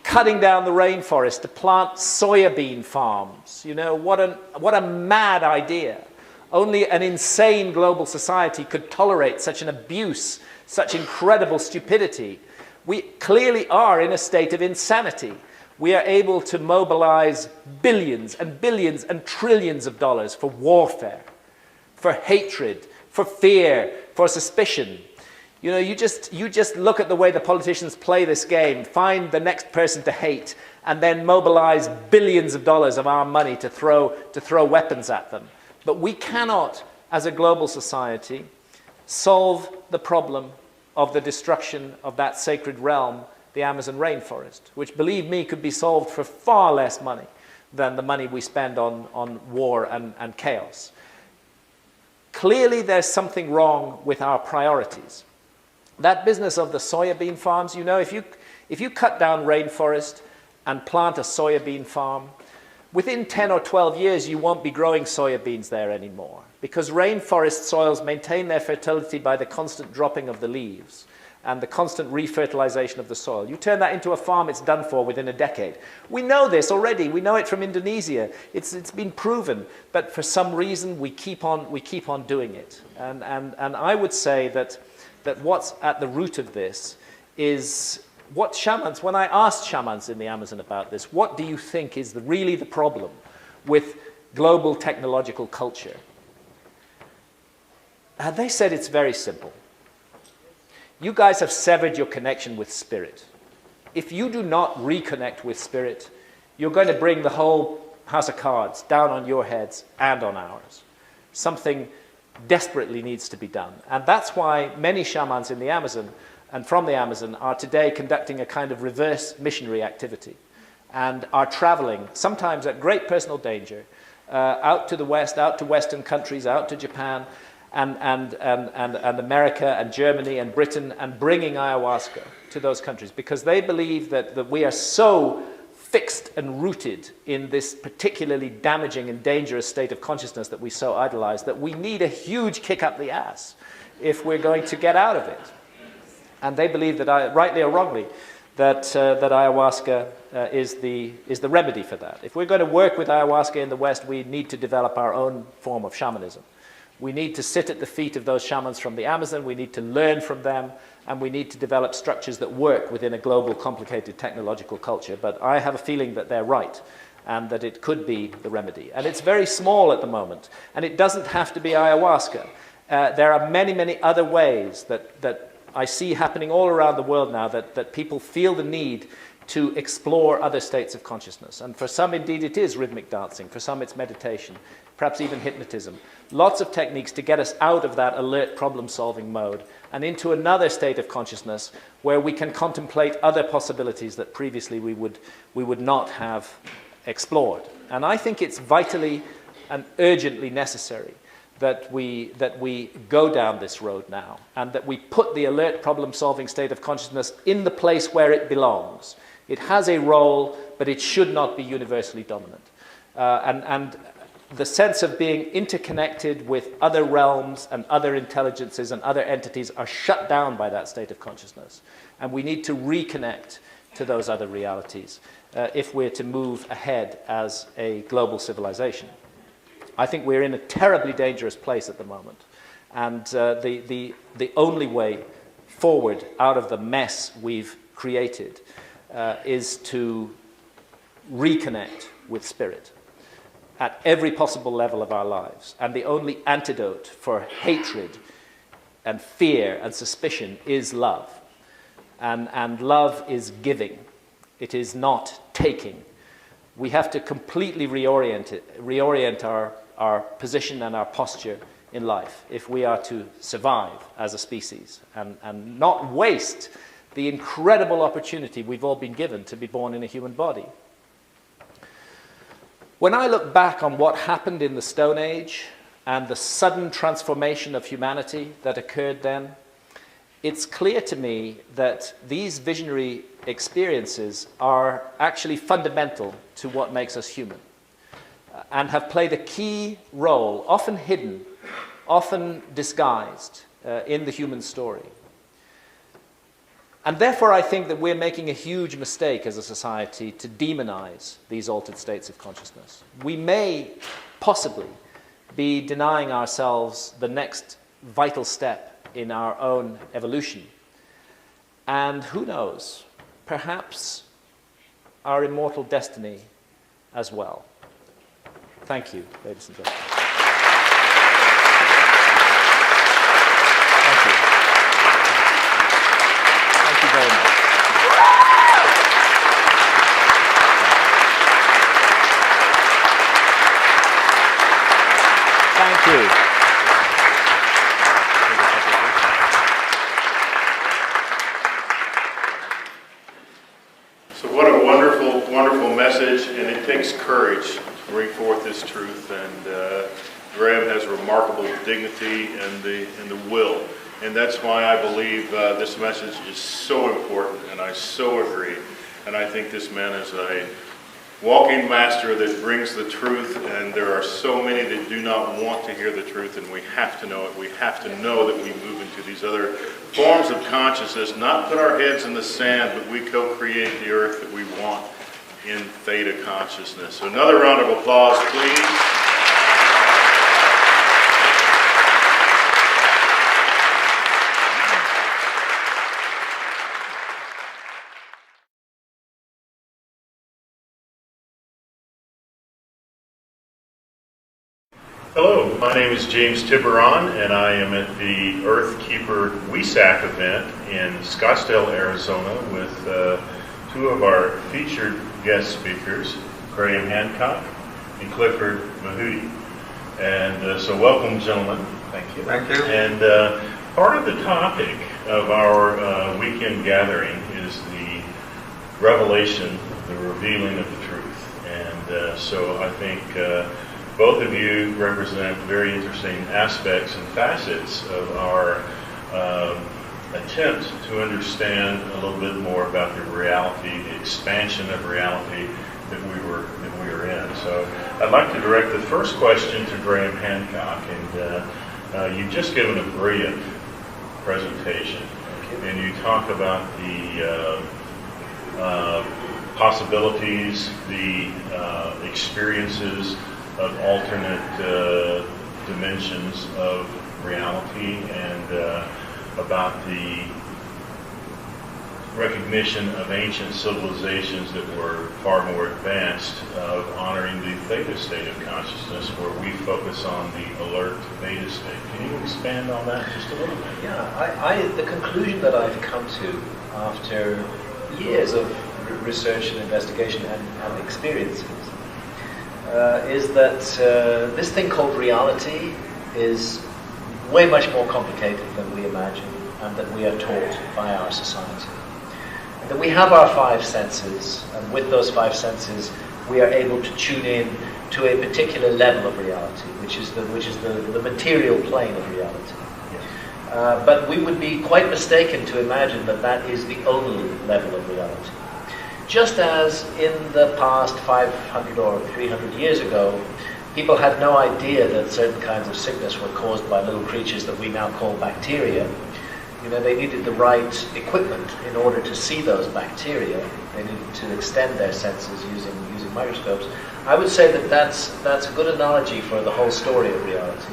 cutting down the rainforest to plant soybean farms. You know, what a mad idea. Only an insane global society could tolerate such an abuse, such incredible stupidity. We clearly are in a state of insanity. We are able to mobilize billions and billions and trillions of dollars for warfare, for hatred, for fear, for suspicion. You know, you just look at the way the politicians play this game, find the next person to hate, and then mobilize billions of dollars of our money to throw weapons at them. But we cannot, as a global society, solve the problem of the destruction of that sacred realm, the Amazon rainforest, which, believe me, could be solved for far less money than the money we spend on war and chaos. Clearly, there's something wrong with our priorities. That business of the soybean farms, you know, if you cut down rainforest and plant a soybean farm, within 10 or 12 years, you won't be growing soybeans there anymore, because rainforest soils maintain their fertility by the constant dropping of the leaves and the constant refertilization of the soil. You turn that into a farm, it's done for within a decade. We know this already. We know it from Indonesia. It's been proven, but for some reason we keep on doing it. And I would say that what's at the root of this is what shamans, when I asked shamans in the Amazon about this, what do you think is really the problem with global technological culture? And they said it's very simple. You guys have severed your connection with spirit. If you do not reconnect with spirit, you're going to bring the whole house of cards down on your heads and on ours. Something desperately needs to be done. And that's why many shamans in the Amazon and from the Amazon are today conducting a kind of reverse missionary activity and are traveling, sometimes at great personal danger, out to the West, out to Western countries, out to Japan, and America and Germany and Britain, and bringing ayahuasca to those countries, because they believe that we are so fixed and rooted in this particularly damaging and dangerous state of consciousness that we so idolize, that we need a huge kick up the ass if we're going to get out of it. And they believe that, rightly or wrongly, that ayahuasca is the remedy for that. If we're going to work with ayahuasca in the West, we need to develop our own form of shamanism. We need to sit at the feet of those shamans from the Amazon, we need to learn from them, and we need to develop structures that work within a global, complicated technological culture. But I have a feeling that they're right, and that it could be the remedy. And it's very small at the moment, and it doesn't have to be ayahuasca. There are many, many other ways that I see happening all around the world now, that people feel the need to explore other states of consciousness. And for some, indeed, it is rhythmic dancing. For some, it's meditation, perhaps even hypnotism. Lots of techniques to get us out of that alert problem-solving mode and into another state of consciousness where we can contemplate other possibilities that previously we would not have explored. And I think it's vitally and urgently necessary that we go down this road now, and that we put the alert problem-solving state of consciousness in the place where it belongs. It has a role, but it should not be universally dominant. And the sense of being interconnected with other realms and other intelligences and other entities are shut down by that state of consciousness. And we need to reconnect to those other realities if we're to move ahead as a global civilization. I think we're in a terribly dangerous place at the moment. And the only way forward out of the mess we've created is to reconnect with spirit at every possible level of our lives. And the only antidote for hatred, and fear and suspicion is love. And love is giving. It is not taking. We have to completely reorient our position and our posture in life if we are to survive as a species and not waste the incredible opportunity we've all been given to be born in a human body. When I look back on what happened in the Stone Age and the sudden transformation of humanity that occurred then, it's clear to me that these visionary experiences are actually fundamental to what makes us human and have played a key role, often hidden, often disguised, in the human story. And therefore, I think that we're making a huge mistake as a society to demonize these altered states of consciousness. We may possibly be denying ourselves the next vital step in our own evolution. And who knows, perhaps our immortal destiny as well. Thank you, ladies and gentlemen. Thank you. Thank you very much. Thank you. So what a wonderful, wonderful message, and it takes courage to bring forth this truth. And Graham has remarkable dignity and the will, and that's why I believe this message is so important, and I so agree. And I think this man is a walking master that brings the truth, and there are so many that do not want to hear the truth, and we have to know it. We have to know that we move into these other forms of consciousness, not put our heads in the sand, but we co-create the earth that we want in theta consciousness. So another round of applause, please. Hello, my name is James Tiburon, and I am at the Earthkeeper WESAC event in Scottsdale, Arizona, with two of our featured guest speakers, Graham Hancock and Clifford Mahudi. And so welcome, gentlemen. Thank you. Thank you. And part of the topic of our weekend gathering is the revelation, the revealing of the truth. And so I think both of you represent very interesting aspects and facets of our attempt to understand a little bit more about the reality, the expansion of reality that we were in. So I'd like to direct the first question to Graham Hancock, and you've just given a brilliant presentation, and you talk about the possibilities, the experiences of alternate dimensions of reality, and about the recognition of ancient civilizations that were far more advanced of honoring the theta state of consciousness, where we focus on the alert theta state. Can you expand on that just a little bit? Yeah, the conclusion that I've come to after years of research and investigation and experiences is that this thing called reality is way much more complicated than we imagine and that we are taught by our society. And that we have our five senses, and with those five senses we are able to tune in to a particular level of reality, which is the material plane of reality. But we would be quite mistaken to imagine that that is the only level of reality. Just as in the past 500 or 300 years ago, people had no idea that certain kinds of sickness were caused by little creatures that we now call bacteria. You know, they needed the right equipment in order to see those bacteria. They needed to extend their senses using microscopes. I would say that that's a good analogy for the whole story of reality.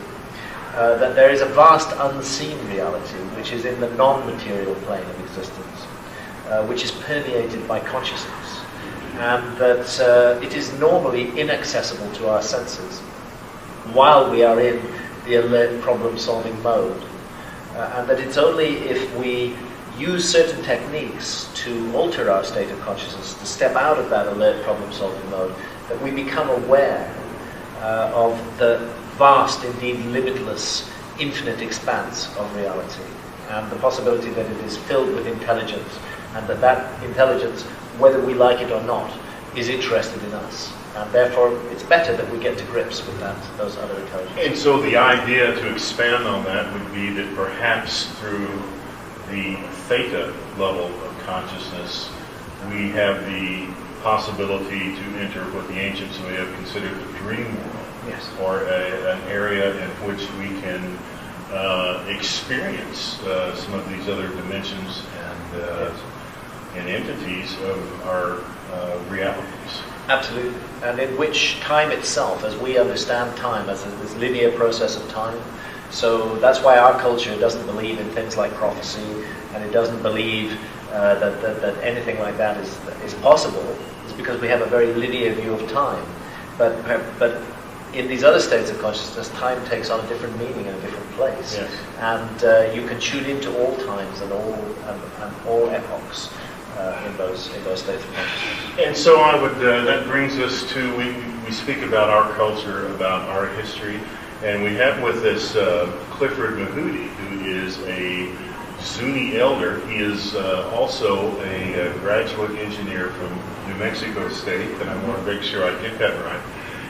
That there is a vast unseen reality which is in the non-material plane of existence, which is permeated by consciousness, and that it is normally inaccessible to our senses while we are in the alert problem-solving mode. and that it's only if we use certain techniques to alter our state of consciousness, to step out of that alert problem-solving mode, that we become aware of the vast, indeed limitless, infinite expanse of reality, and the possibility that it is filled with intelligence, and that that intelligence, whether we like it or not, is interested in us. And therefore, it's better that we get to grips with those other intelligences. And so the idea to expand on that would be that perhaps through the theta level of consciousness, we have the possibility to enter what the ancients may have considered the dream world, Yes. or an area in which we can experience some of these other dimensions and entities of our realities. Absolutely. And in which time itself, as we understand time, as this linear process of time, so that's why our culture doesn't believe in things like prophecy, and it doesn't believe that anything like that is possible. It's because we have a very linear view of time. But in these other states of consciousness, time takes on a different meaning and a different place. Yes. And you can tune into all times and all epochs in those states of consciousness. And so I would. That brings us to we speak about our culture, about our history, and we have with us Clifford Mahudi, who is a Zuni elder. He is also a graduate engineer from New Mexico State, and I want to make sure I get that right.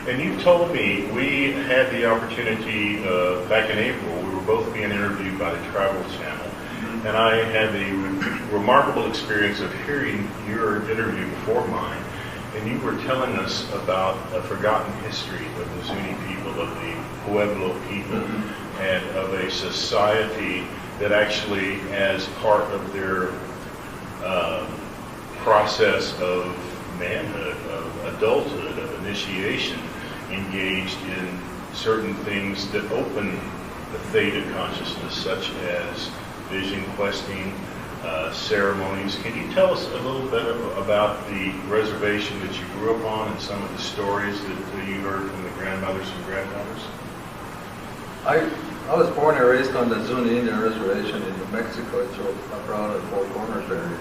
And you told me we had the opportunity back in April. We were both being interviewed by the Travel Channel. And I had the remarkable experience of hearing your interview before mine, and you were telling us about a forgotten history of the Zuni people, of the Pueblo people, and of a society that actually, as part of their process of manhood, of adulthood, of initiation, engaged in certain things that open the theta consciousness, such as vision questing, ceremonies. Can you tell us a little bit about the reservation that you grew up on and some of the stories that you heard from the grandmothers and grandfathers? I was born and raised on the Zuni Indian Reservation in New Mexico. It's around the Four Corners area.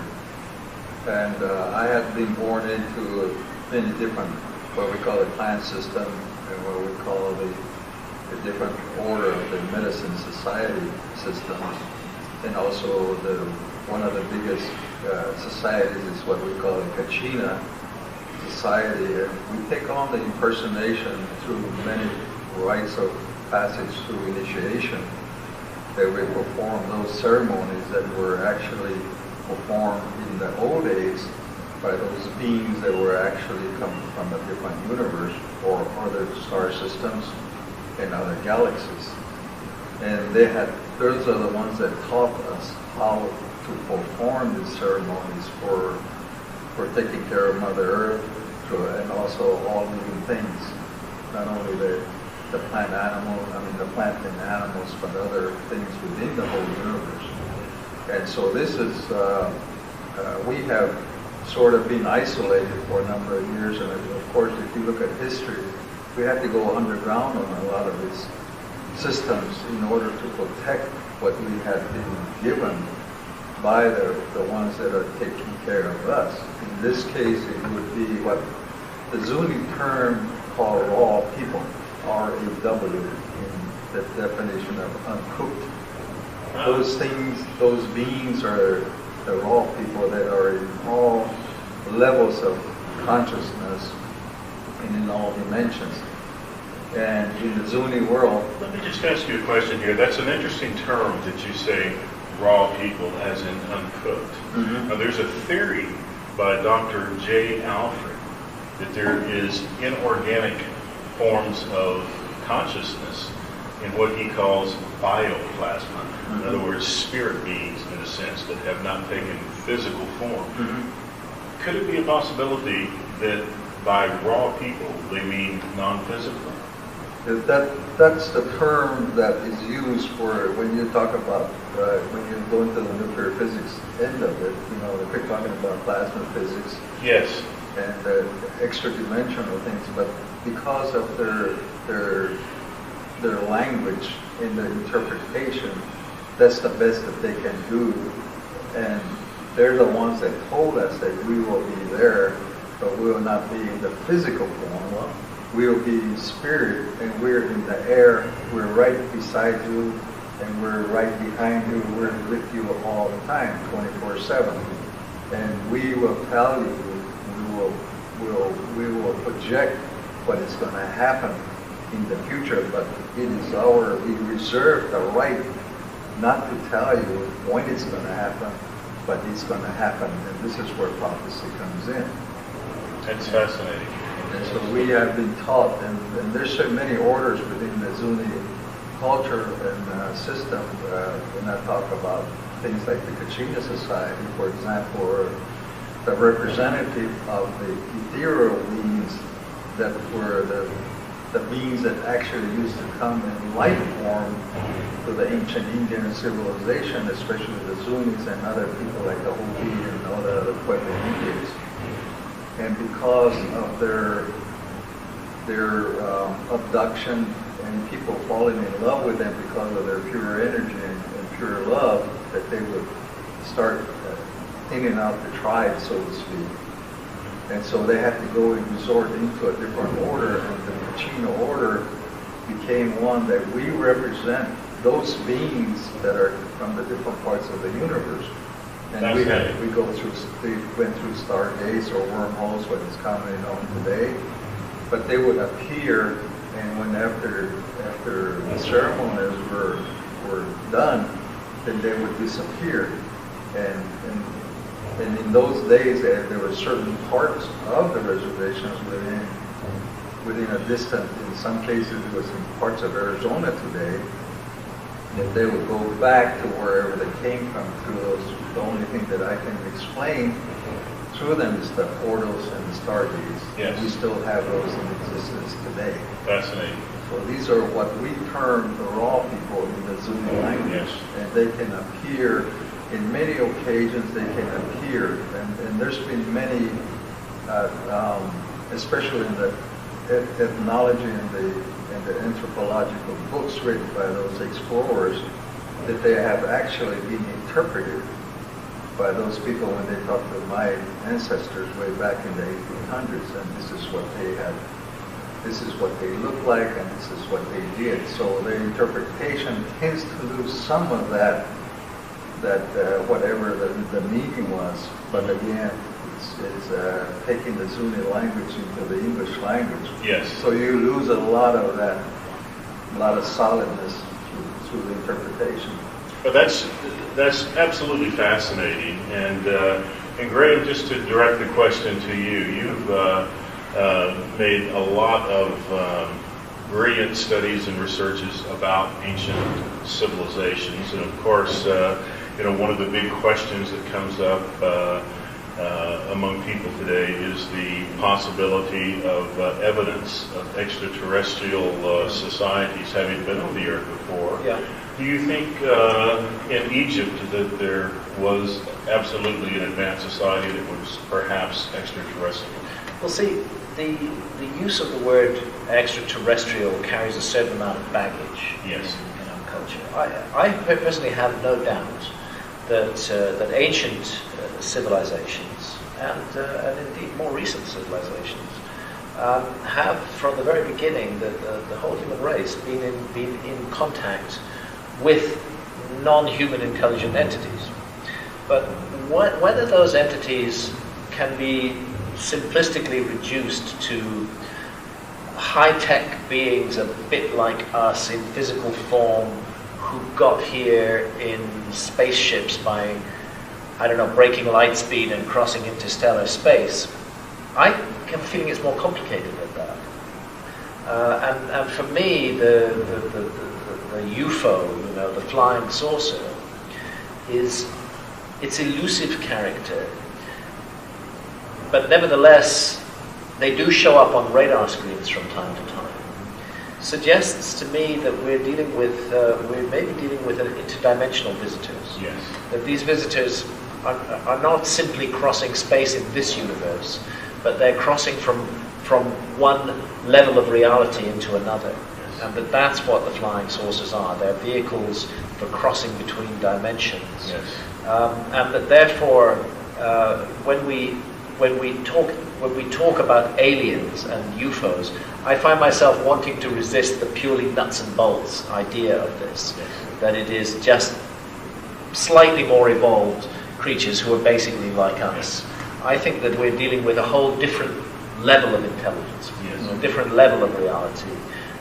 And I had been born into many different, what we call the clan system, and what we call the different order of the medicine society systems. And also one of the biggest societies is what we call the Kachina society. And we take on the impersonation through many rites of passage through initiation, that we perform those ceremonies that were actually performed in the old days by those beings that were actually coming from a different universe or other star systems and other galaxies. And those are the ones that taught us how to perform these ceremonies for taking care of Mother Earth and also all living things, not only the plant and animals, but other things within the whole universe. And so this is, we have sort of been isolated for a number of years, and of course if you look at history, we had to go underground on a lot of these systems in order to protect what we had been given by the ones that are taking care of us. In this case, it would be what the Zuni term called raw people, R-A-W, in the definition of uncooked. Those things, those beings are the raw people that are in all levels of consciousness and in all dimensions. And in the Zuni world... Let me just ask you a question here. That's an interesting term that you say, raw people, as in uncooked. Mm-hmm. Now, there's a theory by Dr. J. Alfred that there is inorganic forms of consciousness in what he calls bioplasma. Mm-hmm. In other words, spirit beings, in a sense, that have not taken physical form. Mm-hmm. Could it be a possibility that by raw people, they mean non-physical? That's the term that is used for when you talk about, when you go into the nuclear physics end of it, they're talking about plasma physics. Yes. And extra dimensional things, but because of their language in the interpretation, that's the best that they can do. And they're the ones that told us that we will be there, but we will not be in the physical form. We will be in spirit, and we're in the air. We're right beside you, and we're right behind you. We're with you all the time, 24/7. And we will tell you, we will project what is going to happen in the future, but we reserve the right not to tell you when it's going to happen, but it's going to happen, and this is where prophecy comes in. That's fascinating. And so we have been taught, and there's so many orders within the Zuni culture and system. When I talk about things like the Kachina Society, for example, or the representative of the ethereal beings that were the beings that actually used to come in light form to the ancient Indian civilization, especially the Zunis and other people like the Hopi and all the other Pueblo Indians. And because of their abduction and people falling in love with them because of their pure energy and pure love, that they would start thinning out the tribe, so to speak. And so they had to go and resort into a different order, and the Kachina order became one that we represent those beings that are from the different parts of the universe. And we went through stargates or wormholes, what is commonly known today. But they would appear, and when after the ceremonies were done, then they would disappear. And in those days, there were certain parts of the reservations within a distance. In some cases, it was in parts of Arizona today. That they would go back to wherever they came from through those. The only thing that I can explain through them is the portals and the stargates. Yes. We still have those in existence today. Fascinating. So these are what we term the raw people in the Zuni language. Yes. And they can appear in many occasions. They can appear, and there's been many, especially in the ethnology and the anthropological books written by those explorers, that they have actually been interpreted by those people when they talked to my ancestors way back in the 1800s, and this is what they had, this is what they looked like, and this is what they did. So their interpretation tends to lose some of that whatever the meaning was, but again, it's taking the Zuni language into the English language. Yes. So you lose a lot of that, a lot of solidness through the interpretation. But that's absolutely fascinating. And Graham, just to direct the question to you, you've made a lot of brilliant studies and researches about ancient civilizations, and of course, one of the big questions that comes up among people today is the possibility of evidence of extraterrestrial societies having been on the Earth before. Yeah. Do you think in Egypt that there was absolutely an advanced society that was perhaps extraterrestrial? Well, see, the use of the word extraterrestrial carries a certain amount of baggage Yes. in our culture. I personally have no doubt that ancient civilizations and indeed more recent civilizations have, from the very beginning, the whole human race been in contact with non-human intelligent entities. But whether those entities can be simplistically reduced to high-tech beings a bit like us in physical form who got here in spaceships by, I don't know, breaking light speed and crossing interstellar space, I have a feeling it's more complicated than that. And for me, the UFO, the flying saucer, is its elusive character. But nevertheless, they do show up on radar screens from time to time. Suggests to me that we're maybe dealing with interdimensional visitors. Yes. That these visitors are not simply crossing space in this universe, but they're crossing from one level of reality into another. Yes. and that's what the flying saucers are. They're vehicles for crossing between dimensions. Yes. And that therefore, when we talk about aliens and UFOs, I find myself wanting to resist the purely nuts and bolts idea of this. Yes. That it is just slightly more evolved creatures who are basically like us. I think that we're dealing with a whole different level of intelligence, Yes. a different level of reality.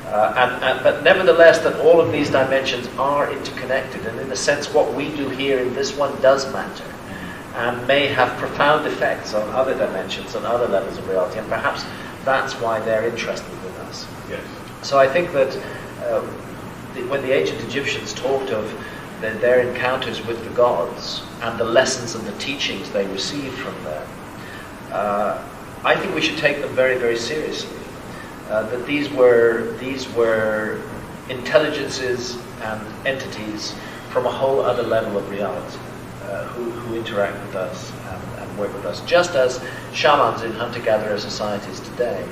But nevertheless, that all of these dimensions are interconnected, and in a sense what we do here in this one does matter, and may have profound effects on other dimensions and other levels of reality, and perhaps that's why they're interested with us. Yes. So I think that when the ancient Egyptians talked of their encounters with the gods and the lessons and the teachings they received from them, I think we should take them very, very seriously. That these were intelligences and entities from a whole other level of reality who interact with us and work with us, just as shamans in hunter-gatherer societies today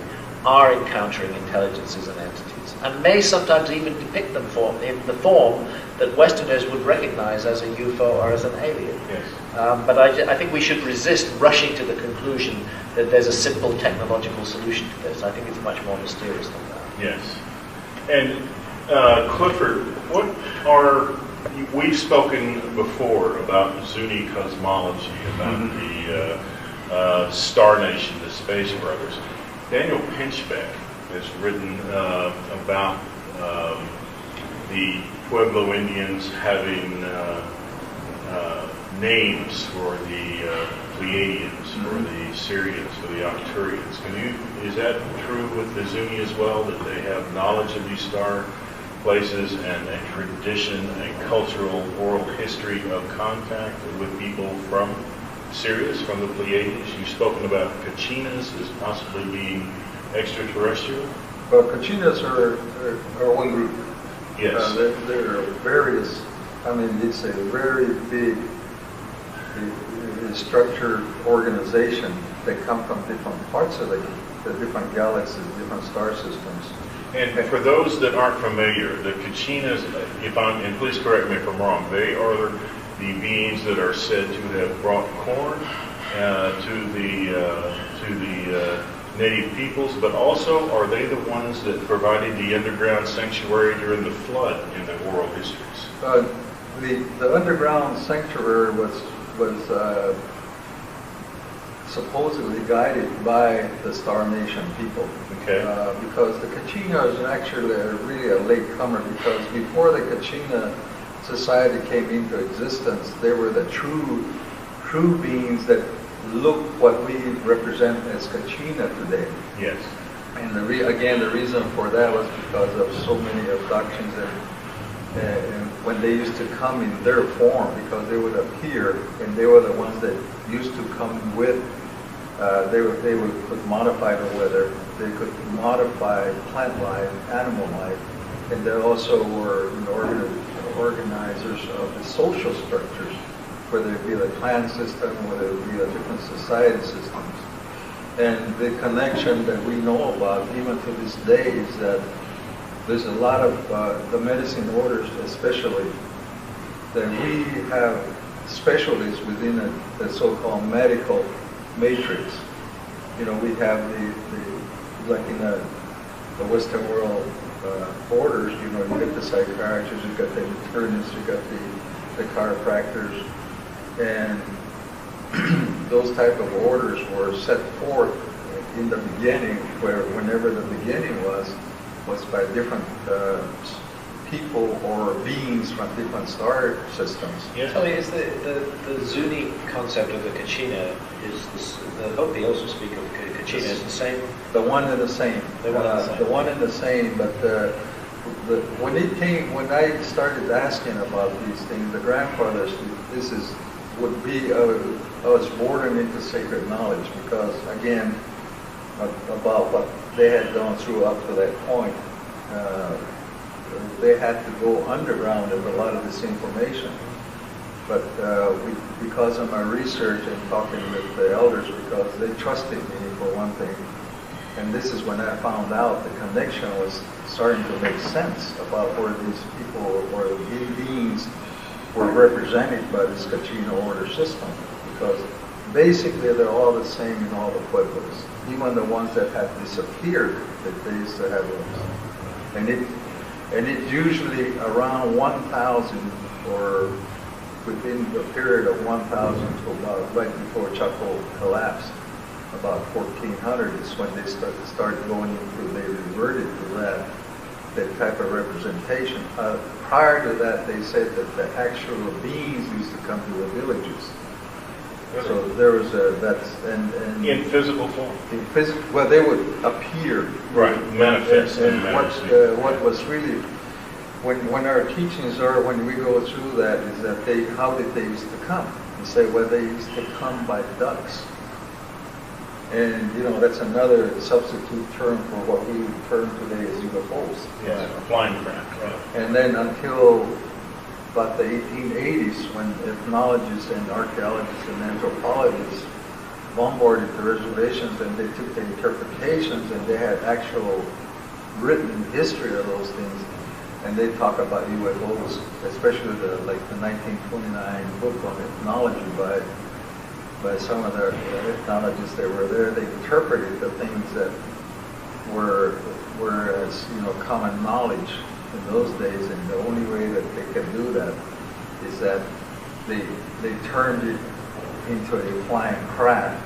are encountering intelligences and entities, and may sometimes even depict them in the form that Westerners would recognize as a UFO or as an alien. Yes. But I think we should resist rushing to the conclusion that there's a simple technological solution to this. I think it's much more mysterious than that. Yes. And Clifford, we've spoken before about Zuni cosmology, about the Star Nation, the Space Brothers. Daniel Pinchbeck has written about the Pueblo Indians having names for the Pleiadians, for the Syrians, for the Arcturians. Is that true with the Zuni as well, that they have knowledge of these star places and a tradition, a cultural, oral history of contact with people from Sirius, from the Pleiades? You've spoken about Kachinas as possibly being extraterrestrial. Well, Kachinas are one group. Yes. There are various, it's a very big structured organization that come from different parts of the different galaxies, different star systems. And for those that aren't familiar, the Kachinas, and please correct me if I'm wrong, they are the beings that are said to have brought corn to the native peoples, but also are they the ones that provided the underground sanctuary during the flood in the oral histories? The underground sanctuary was supposedly guided by the Star Nation people. Okay. Because the Kachinas are actually really a latecomer, because before the Kachina society came into existence, they were the true beings that look what we represent as Kachina today. Yes. And the reason for that was because of so many abductions and when they used to come in their form, because they would appear, and they were the ones that used to come with. They could modify the weather. They could modify plant life, animal life, and they also were organizers of the social structures, whether it be the clan system, whether it be the different society systems. And the connection that we know about, even to this day, is that there's a lot of the medicine orders, especially, that we have specialties within the so-called medical matrix. We have the like in the Western world orders, you get the psychiatrists, you got the internists, you got the chiropractors, and those type of orders were set forth in the beginning, whenever the beginning was by different people or beings from different star systems. Yes. Tell me, is the Zuni concept of the Kachina, I hope they also speak of Kachina, is the same? The one and the same. The one and the same. But when I started asking about these things, the grandfathers, I was bordering into sacred knowledge, because again, about what they had gone through up to that point, they had to go underground with a lot of this information. But because of my research and talking with the elders, because they trusted me for one thing, And this is when I found out the connection was starting to make sense about where these people or beings were represented by this Kachina order system. Because basically they're all the same in all the pueblos. Even the ones that had disappeared, that they used to have those. And it usually around 1,000 or within the period of 1,000 to about right before Chaco collapsed, about 1400 is when they started going into, they reverted to that type of representation. Prior to that, they said that the actual beings used to come to the villages. Really? So there was and In physical form. in physical, well, they would appear. Right, manifest. And what was really, when our teachings are, when we go through that, is that how did they used to come? You say, well, they used to come by ducks. And, that's another substitute term for what we would term today as UFOs. Yeah, flying craft. Right. And then until about the 1880s, when ethnologists and archaeologists and anthropologists bombarded the reservations and they took the interpretations and they had actual written history of those things, and they talk about UFOs, especially the 1929 book on ethnology by some of the ethnologists that were there. They interpreted the things that were as common knowledge in those days, and the only way that they could do that is that they turned it into a flying craft.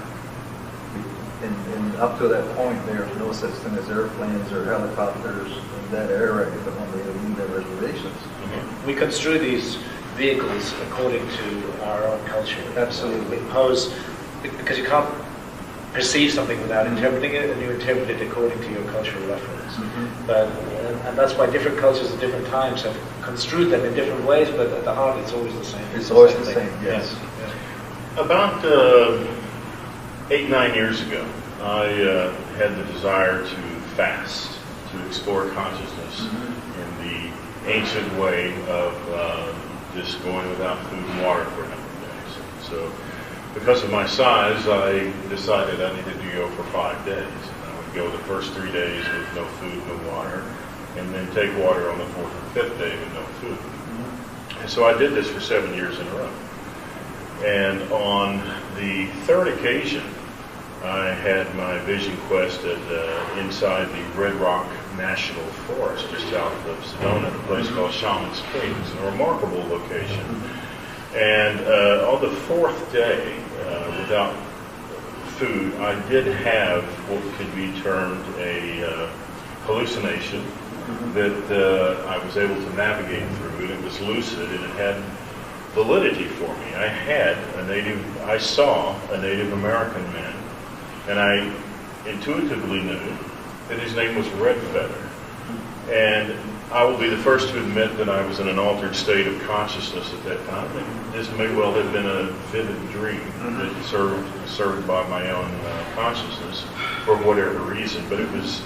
And up to that point, there was no such thing as airplanes or helicopters in that era on the Indian reservations. We construe these vehicles according to our own culture. Absolutely. We impose, because you can't perceive something without interpreting it, and you interpret it according to your cultural reference. And that's why different cultures at different times have construed them in different ways, but at the heart it's always the same. It's always the same, yes. Yeah. About 8-9 years ago, I had the desire to fast, to explore consciousness in the ancient way of just going without food and water for a number of days. So, because of my size, I decided I needed to go for 5 days. I would go the first 3 days with no food, no water, and then take water on the 4th and 5th day with no food. And so I did this for 7 years in a row. And on the third occasion, I had my vision quest inside the Red Rock National Forest, just south of Sedona, a place called Shaman's Cave. It's a remarkable location. And on the 4th day, without food, I did have what could be termed a hallucination that I was able to navigate through, and it was lucid, and it had validity for me. I saw a Native American man, and I intuitively knew that his name was Red Feather. And I will be the first to admit that I was in an altered state of consciousness at that time. And this may well have been a vivid dream that served by my own consciousness for whatever reason. But it was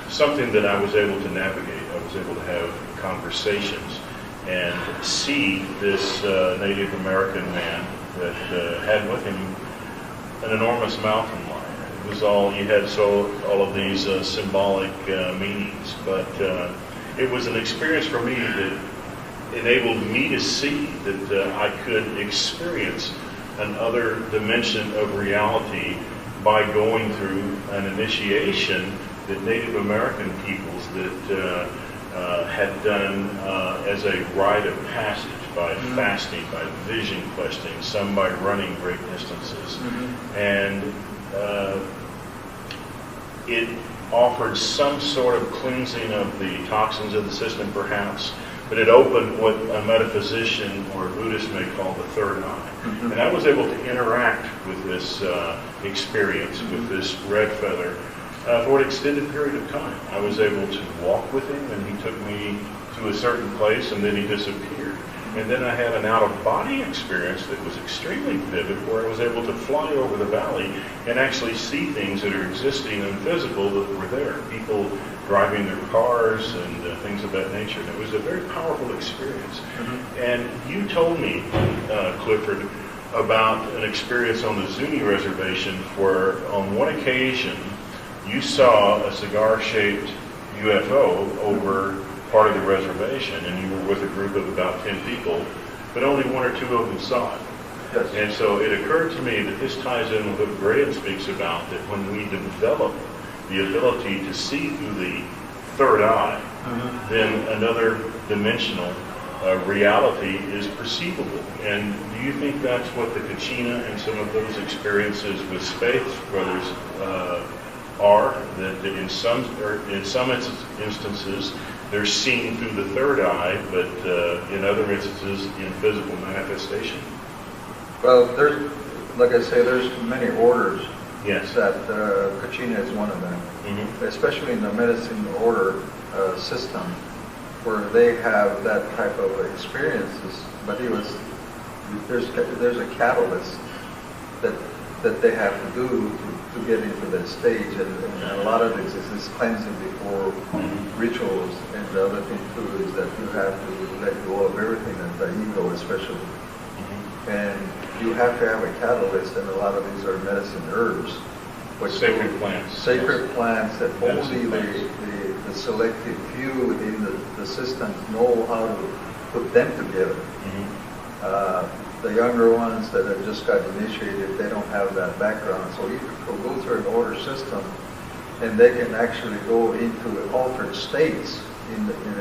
something that I was able to navigate. I was able to have conversations and see this Native American man that had with him an enormous mountain lion. It was all, you had all of these symbolic meanings, but it was an experience for me that enabled me to see that I could experience another dimension of reality by going through an initiation that Native American peoples that had done as a rite of passage, by fasting, by vision questing, some by running great distances. And it offered some sort of cleansing of the toxins of the system, perhaps, but it opened what a metaphysician or a Buddhist may call the third eye. And I was able to interact with this experience, with this Red Feather, for an extended period of time. I was able to walk with him, and he took me to a certain place, and then he disappeared. And then I had an out-of-body experience that was extremely vivid, where I was able to fly over the valley and actually see things that are existing and physical that were there. People driving their cars and things of that nature. And it was a very powerful experience. And you told me, Clifford, about an experience on the Zuni reservation where on one occasion you saw a cigar-shaped UFO over part of the reservation, and you were with a group of about 10 people, but only one or two of them saw it. Yes. And so it occurred to me that this ties in with what Graham speaks about, that when we develop the ability to see through the third eye, then another dimensional reality is perceivable. And do you think that's what the Kachina and some of those experiences with Space Brothers are? That in some instances they're seen through the third eye, but in other instances in physical manifestation? Well, there's, like I say, there's many orders. Yes. That Kachina is one of them, especially in the medicine order system, where they have that type of experiences. But there's a catalyst that they have to do to get into that stage, and a lot of it is this cleansing before rituals, and the other thing too is that you have to let go of everything, and the ego especially, and you have to have a catalyst, and a lot of these are medicine herbs, which Sacred plants. Sacred plants that only the selected few within the systems know how to put them together. The younger ones that have just got initiated, they don't have that background. So you can go through an order system, and they can actually go into altered states,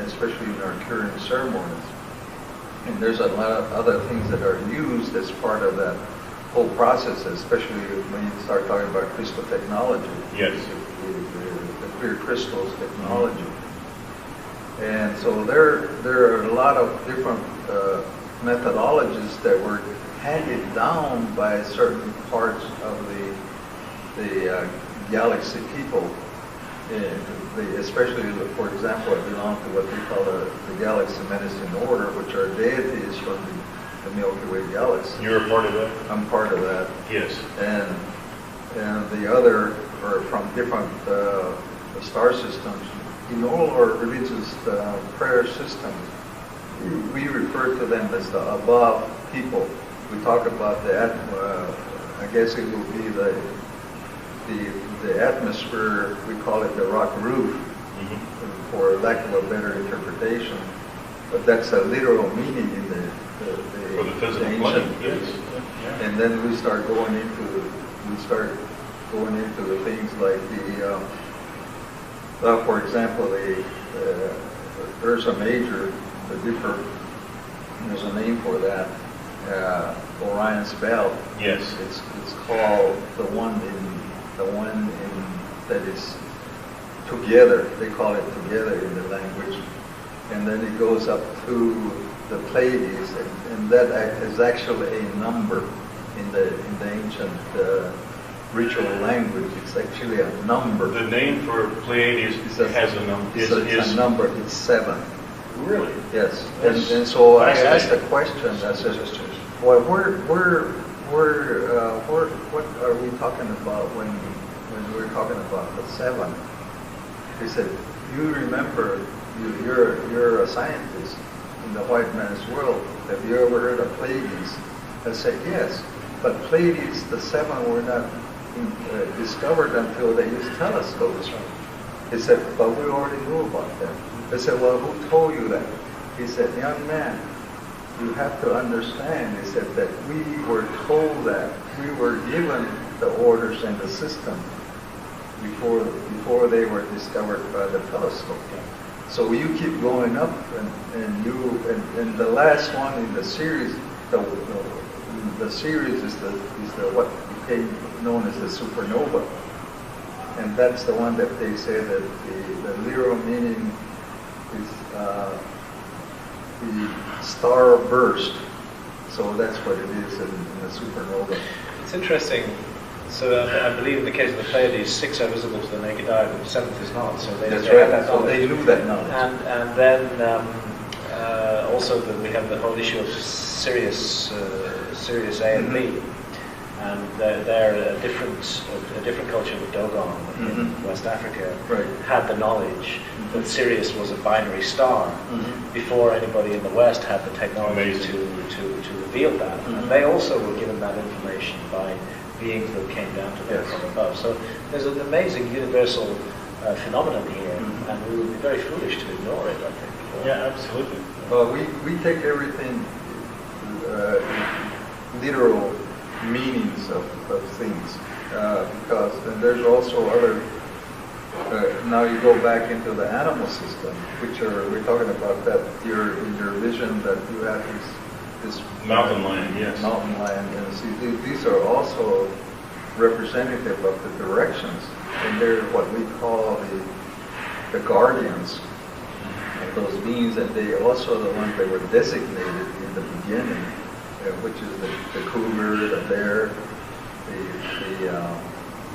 especially in our curing ceremonies. And there's a lot of other things that are used as part of that whole process, especially when you start talking about crystal technology. Yes. The clear crystals technology. And so there are a lot of different methodologies that were handed down by certain parts of the galaxy people. Especially, for example, I belong to what they call the Galaxy Medicine Order, which are deities from the Milky Way galaxy. You're a part of that? I'm part of that. Yes. And the other are from different star systems. In all our religious prayer systems, we refer to them as the above people. We talk about I guess it will be the atmosphere, we call it the rock roof, for lack of a better interpretation. But that's a literal meaning in the for the physical ancient. plane. Yes. And then we start going into the things like for example, Ursa Major, there's a name for that, Orion's belt. Yes. It's called the one that is together. They call it together in the language, and then it goes up to the Pleiades, and that is actually a number in the ancient ritual language. It's actually a number. The name for Pleiades has a number. It's a number. It's 7. Really? Yes. And so I fascinating. asked a question. I said, well, what are we talking about when we're talking about the 7? He said, you remember, you're a scientist in the white man's world. Have you ever heard of Pleiades? I said, yes. But Pleiades, the 7 were not discovered until they used telescopes. He said, but we already knew about them. I said, well, who told you that? He said, young man, you have to understand, he said, that we were told that. We were given the orders and the system before they were discovered by the telescope. So you keep going up, and the last one in the series, the series is the what became known as the supernova, and that's the one that they say that the literal meaning is the star burst. So that's what it is in the supernova. It's interesting. So I believe in the case of the Pleiades, 6 are visible to the naked eye, but the 7th is not. So they That's have right. that So knowledge. they knew that knowledge. And then also we have the whole issue of Sirius A and B, and they're a different culture. The Dogon in West Africa had the knowledge that Sirius was a binary star before anybody in the West had the technology to reveal that. And they also were given that information by beings that came down to them Yes. from above. So there's an amazing universal phenomenon here, and we would be very foolish to ignore it, I think. Yeah, absolutely. Well, we take everything literal meanings of things because and there's also other. Now you go back into the animal system, which we're talking about that in your vision that you have this Mountain lion, yes. mountain lion, and see these are also representative of the directions, and they're what we call the guardians of those beings, and they also the ones that were designated in the beginning, which is the cougar, the bear,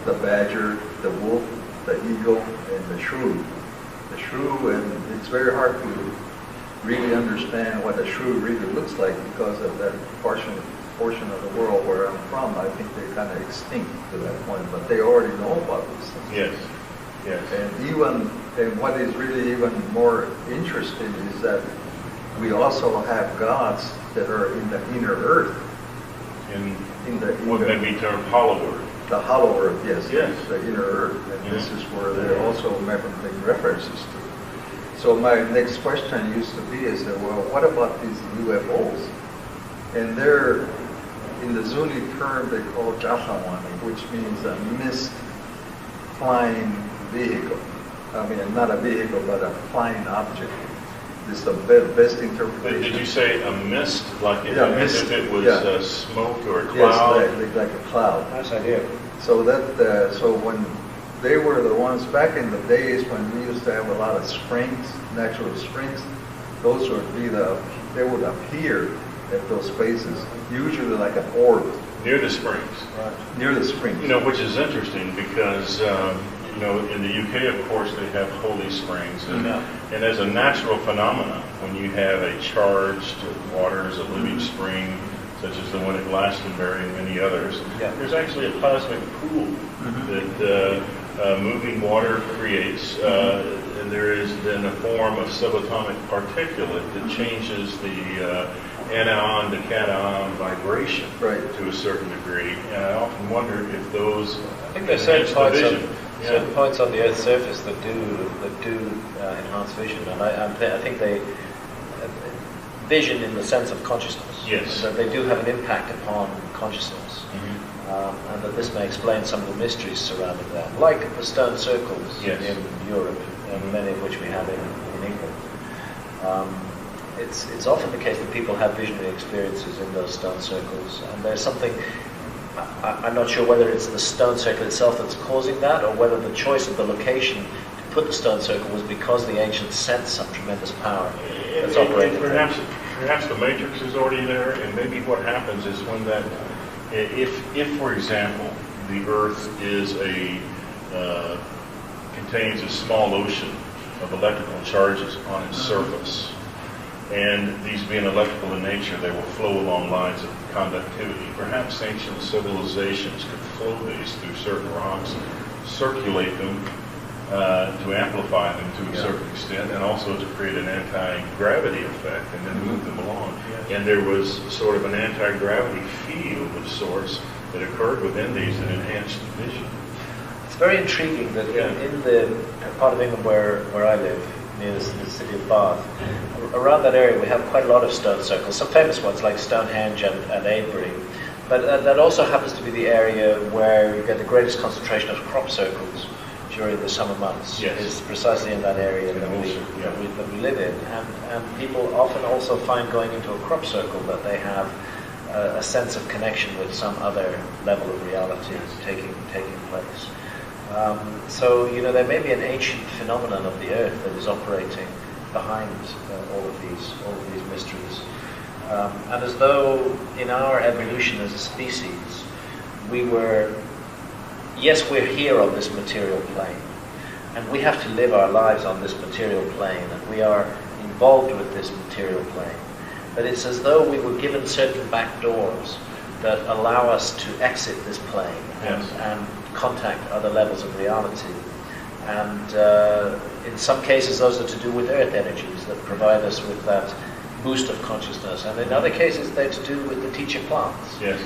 the badger, the wolf, the eagle, and the shrew. The shrew, and it's very hard to really understand what a shrew really looks like because of that portion of the world where I'm from. I think they're kind of extinct to that point, but they already know about these things. Yes. Yes. And what is really even more interesting is that we also have gods that are in the inner earth. In the what may be termed hollow earth. The hollow earth, yes. Yes. The inner earth. And this is where they're also making references to. So my next question used to be is that, well, what about these UFOs? And they're, in the Zuni term, they call it Jahawani, which means a mist flying vehicle. I mean, not a vehicle, but a flying object. This is the best interpretation. But did you say a mist, like mist, if it was smoke or a Yes, cloud? like a cloud. Nice idea. So so when they were the ones back in the days when we used to have a lot of springs, natural springs, those would be they would appear at those places, usually like an orb. Near the springs. Right. Near the springs. Which is interesting because, in the UK, of course, they have holy springs. And as a natural phenomenon, when you have a charged waters, a living spring, such as the one at Glastonbury and many others, there's actually a plasmic pool that moving water creates. And there is then a form of subatomic particulate that changes the anion to cation vibration to a certain degree. And I often wonder if those I think there's certain points on the Earth's surface that do enhance vision, and I think they vision in the sense of consciousness. Yes. That they do have an impact upon consciousness, and that this may explain some of the mysteries surrounding that, like the stone circles in Europe, and many of which we have in England. It's often the case that people have visionary experiences in those stone circles, and there's something. I'm not sure whether it's the stone circle itself that's causing that, or whether the choice of the location to put the stone circle was because the ancients sensed some tremendous power that's operating. Perhaps the matrix is already there, and maybe what happens is when that, if for example, the Earth is contains a small ocean of electrical charges on its surface, and these being electrical in nature, they will flow along lines of conductivity. Perhaps ancient civilizations could flow these through certain rocks, circulate them to amplify them to a certain extent, and also to create an anti-gravity effect and then move them along. And there was sort of an anti-gravity field of sorts that occurred within these that enhanced vision. It's very intriguing that in the part of England where I live, near the city of Bath, around that area we have quite a lot of stone circles, some famous ones like Stonehenge and Avebury, but that also happens to be the area where you get the greatest concentration of crop circles during the summer months. Yes. Is precisely in that area that we live in, and people often also find going into a crop circle that they have a sense of connection with some other level of reality taking place. So there may be an ancient phenomenon of the Earth that is operating behind all of these mysteries, and as though in our evolution as a species, we're here on this material plane, and we have to live our lives on this material plane, and we are involved with this material plane. But it's as though we were given certain back doors that allow us to exit this plane and contact other levels of reality. And in some cases, those are to do with earth energies that provide us with that boost of consciousness, and in other cases they're to do with the teacher plants, Yes.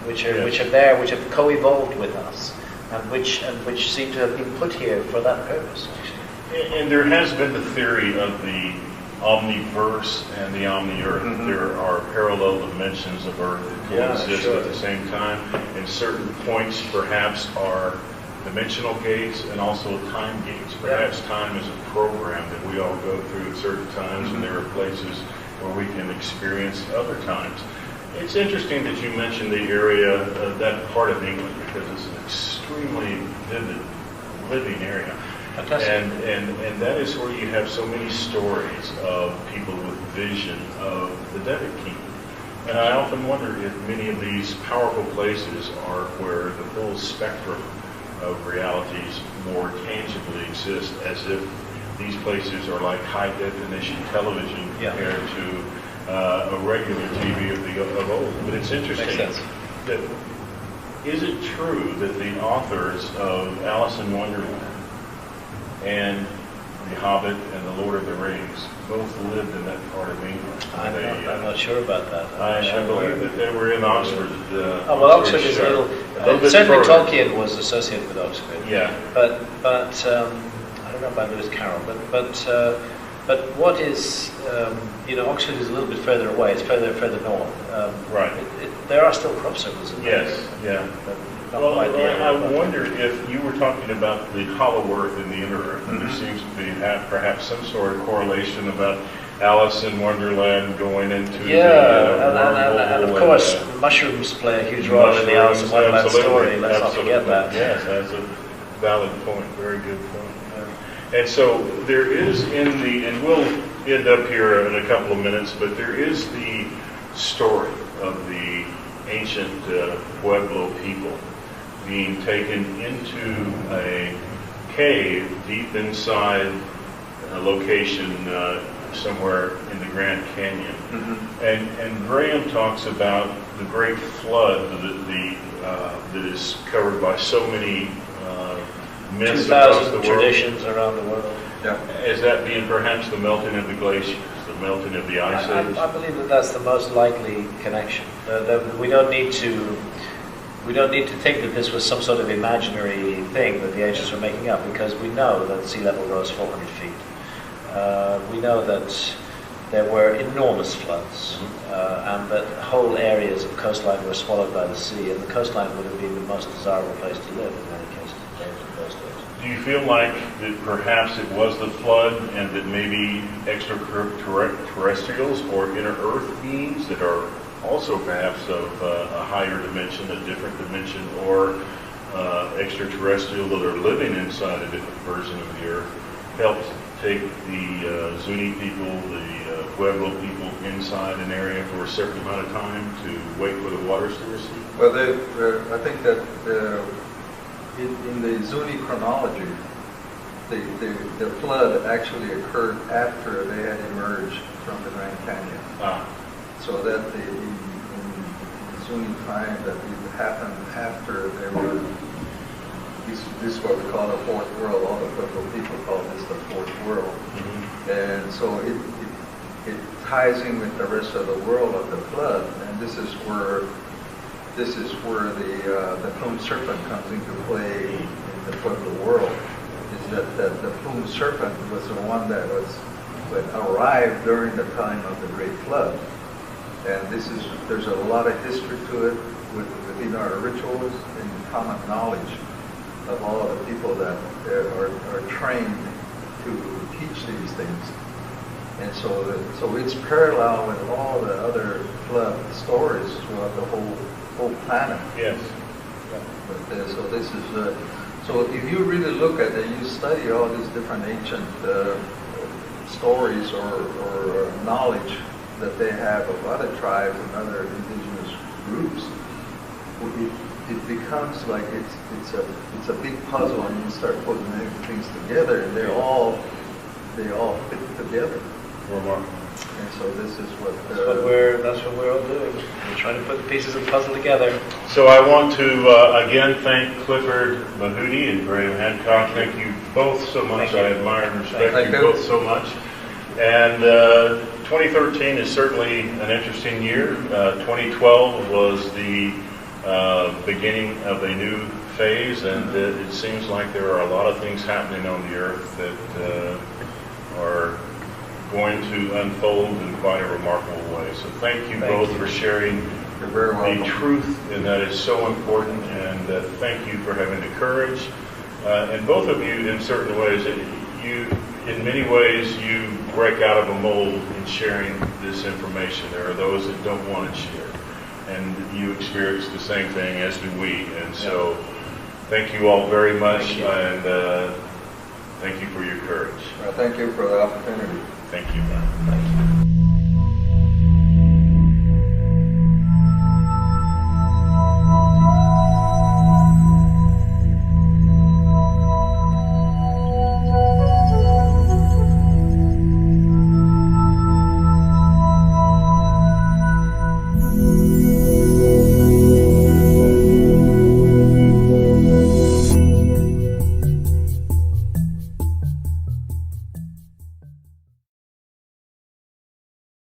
which are there, which have co-evolved with us, and which seem to have been put here for that purpose. Actually. And there has been the theory of the omniverse and the omni-earth. There are parallel dimensions of Earth that coexist at the same time, and certain points perhaps are dimensional gates and also time gates. Perhaps time is a program that we all go through at certain times, and there are places where we can experience other times. It's interesting that you mentioned the area, that part of England, because it's an extremely vivid, living area. Fantastic. And that is where you have so many stories of people with vision of the David Kingdom. And I often wonder if many of these powerful places are where the full spectrum of realities more tangibly exist, as if these places are like high-definition television compared to a regular TV of old. But it's interesting that is it true that the authors of Alice in Wonderland and The Hobbit and The Lord of the Rings both lived in that part of England? I'm not sure about that. I believe that they were in Oxford. Oxford is a little bit certainly further. Tolkien was associated with Oxford. Yeah. But I don't know about Lewis Carroll. But what is Oxford is a little bit further away. It's further north. Right. There are still crop circles in there. Yes. Yeah. But not Well, quite the I area. wonder if you were talking about the hollow earth and the inner earth, and there seems to be perhaps some sort of correlation about Alice in Wonderland going into the and of wormhole course, and, mushrooms play a huge role in the Alice in Wonderland absolutely, story. Let's not forget that. Yes, that's a valid point. Very good point. And so there is and we'll end up here in a couple of minutes, but there is the story of the ancient Pueblo people being taken into a cave deep inside a location somewhere in the Grand Canyon. And Graham talks about the great flood that is covered by so many myths across the 2,000 world. traditions around the world. Yeah. Is that being perhaps the melting of the glaciers, the melting of the ice age? I believe that that's the most likely connection. We don't need to think that this was some sort of imaginary thing that the ancients were making up, because we know that sea level rose 400 feet. We know that there were enormous floods, and that whole areas of coastline were swallowed by the sea, and the coastline would have been the most desirable place to live in many cases in those days. Do you feel like that perhaps it was the flood, and that maybe extraterrestrials or inner Earth beings that are also perhaps of a higher dimension, a different dimension, or extraterrestrial that are living inside a different version of the Earth helped take the Zuni people, the Pueblo people inside an area for a certain amount of time to wait for the waters to recede? Well, I think that in the Zuni chronology, the flood actually occurred after they had emerged from the Grand Canyon. So that in Zuni time, that it happened after they were. This is what we call the fourth world. All the Pueblo people call this the fourth world, and so it ties in with the rest of the world of the flood. And this is where the plumed serpent comes into play in the Pueblo world. Is that the plumed serpent was the one that arrived during the time of the Great Flood, and there's a lot of history to it within our rituals and common knowledge of all of the people that are trained to teach these things. And so it's parallel with all the other flood stories throughout the whole planet. Yes. But, so this is so if you really look at it, you study all these different ancient stories or knowledge that they have of other tribes and other indigenous groups, it becomes like it's a big puzzle, and you start putting things together, and they all fit together. Remarkable. And so this is That's what we're all doing. We're trying to put the pieces of the puzzle together. So I want to again thank Clifford Mahudi and Graham Hancock. Thank you both so much. Thank you. I admire and respect Thank you you. both so much. And 2013 is certainly an interesting year. 2012 was the beginning of a new phase, and it seems like there are a lot of things happening on the earth that are going to unfold in quite a remarkable way. So thank you both for sharing You're very welcome. the truth, and that is so important, and thank you for having the courage. And both of you, in certain ways, in many ways, you break out of a mold in sharing this information. There are those that don't want to share, and you experience the same thing, as do we. And so, thank you all very much, and thank you for your courage. Well, thank you for the opportunity. Thank you. Thank you.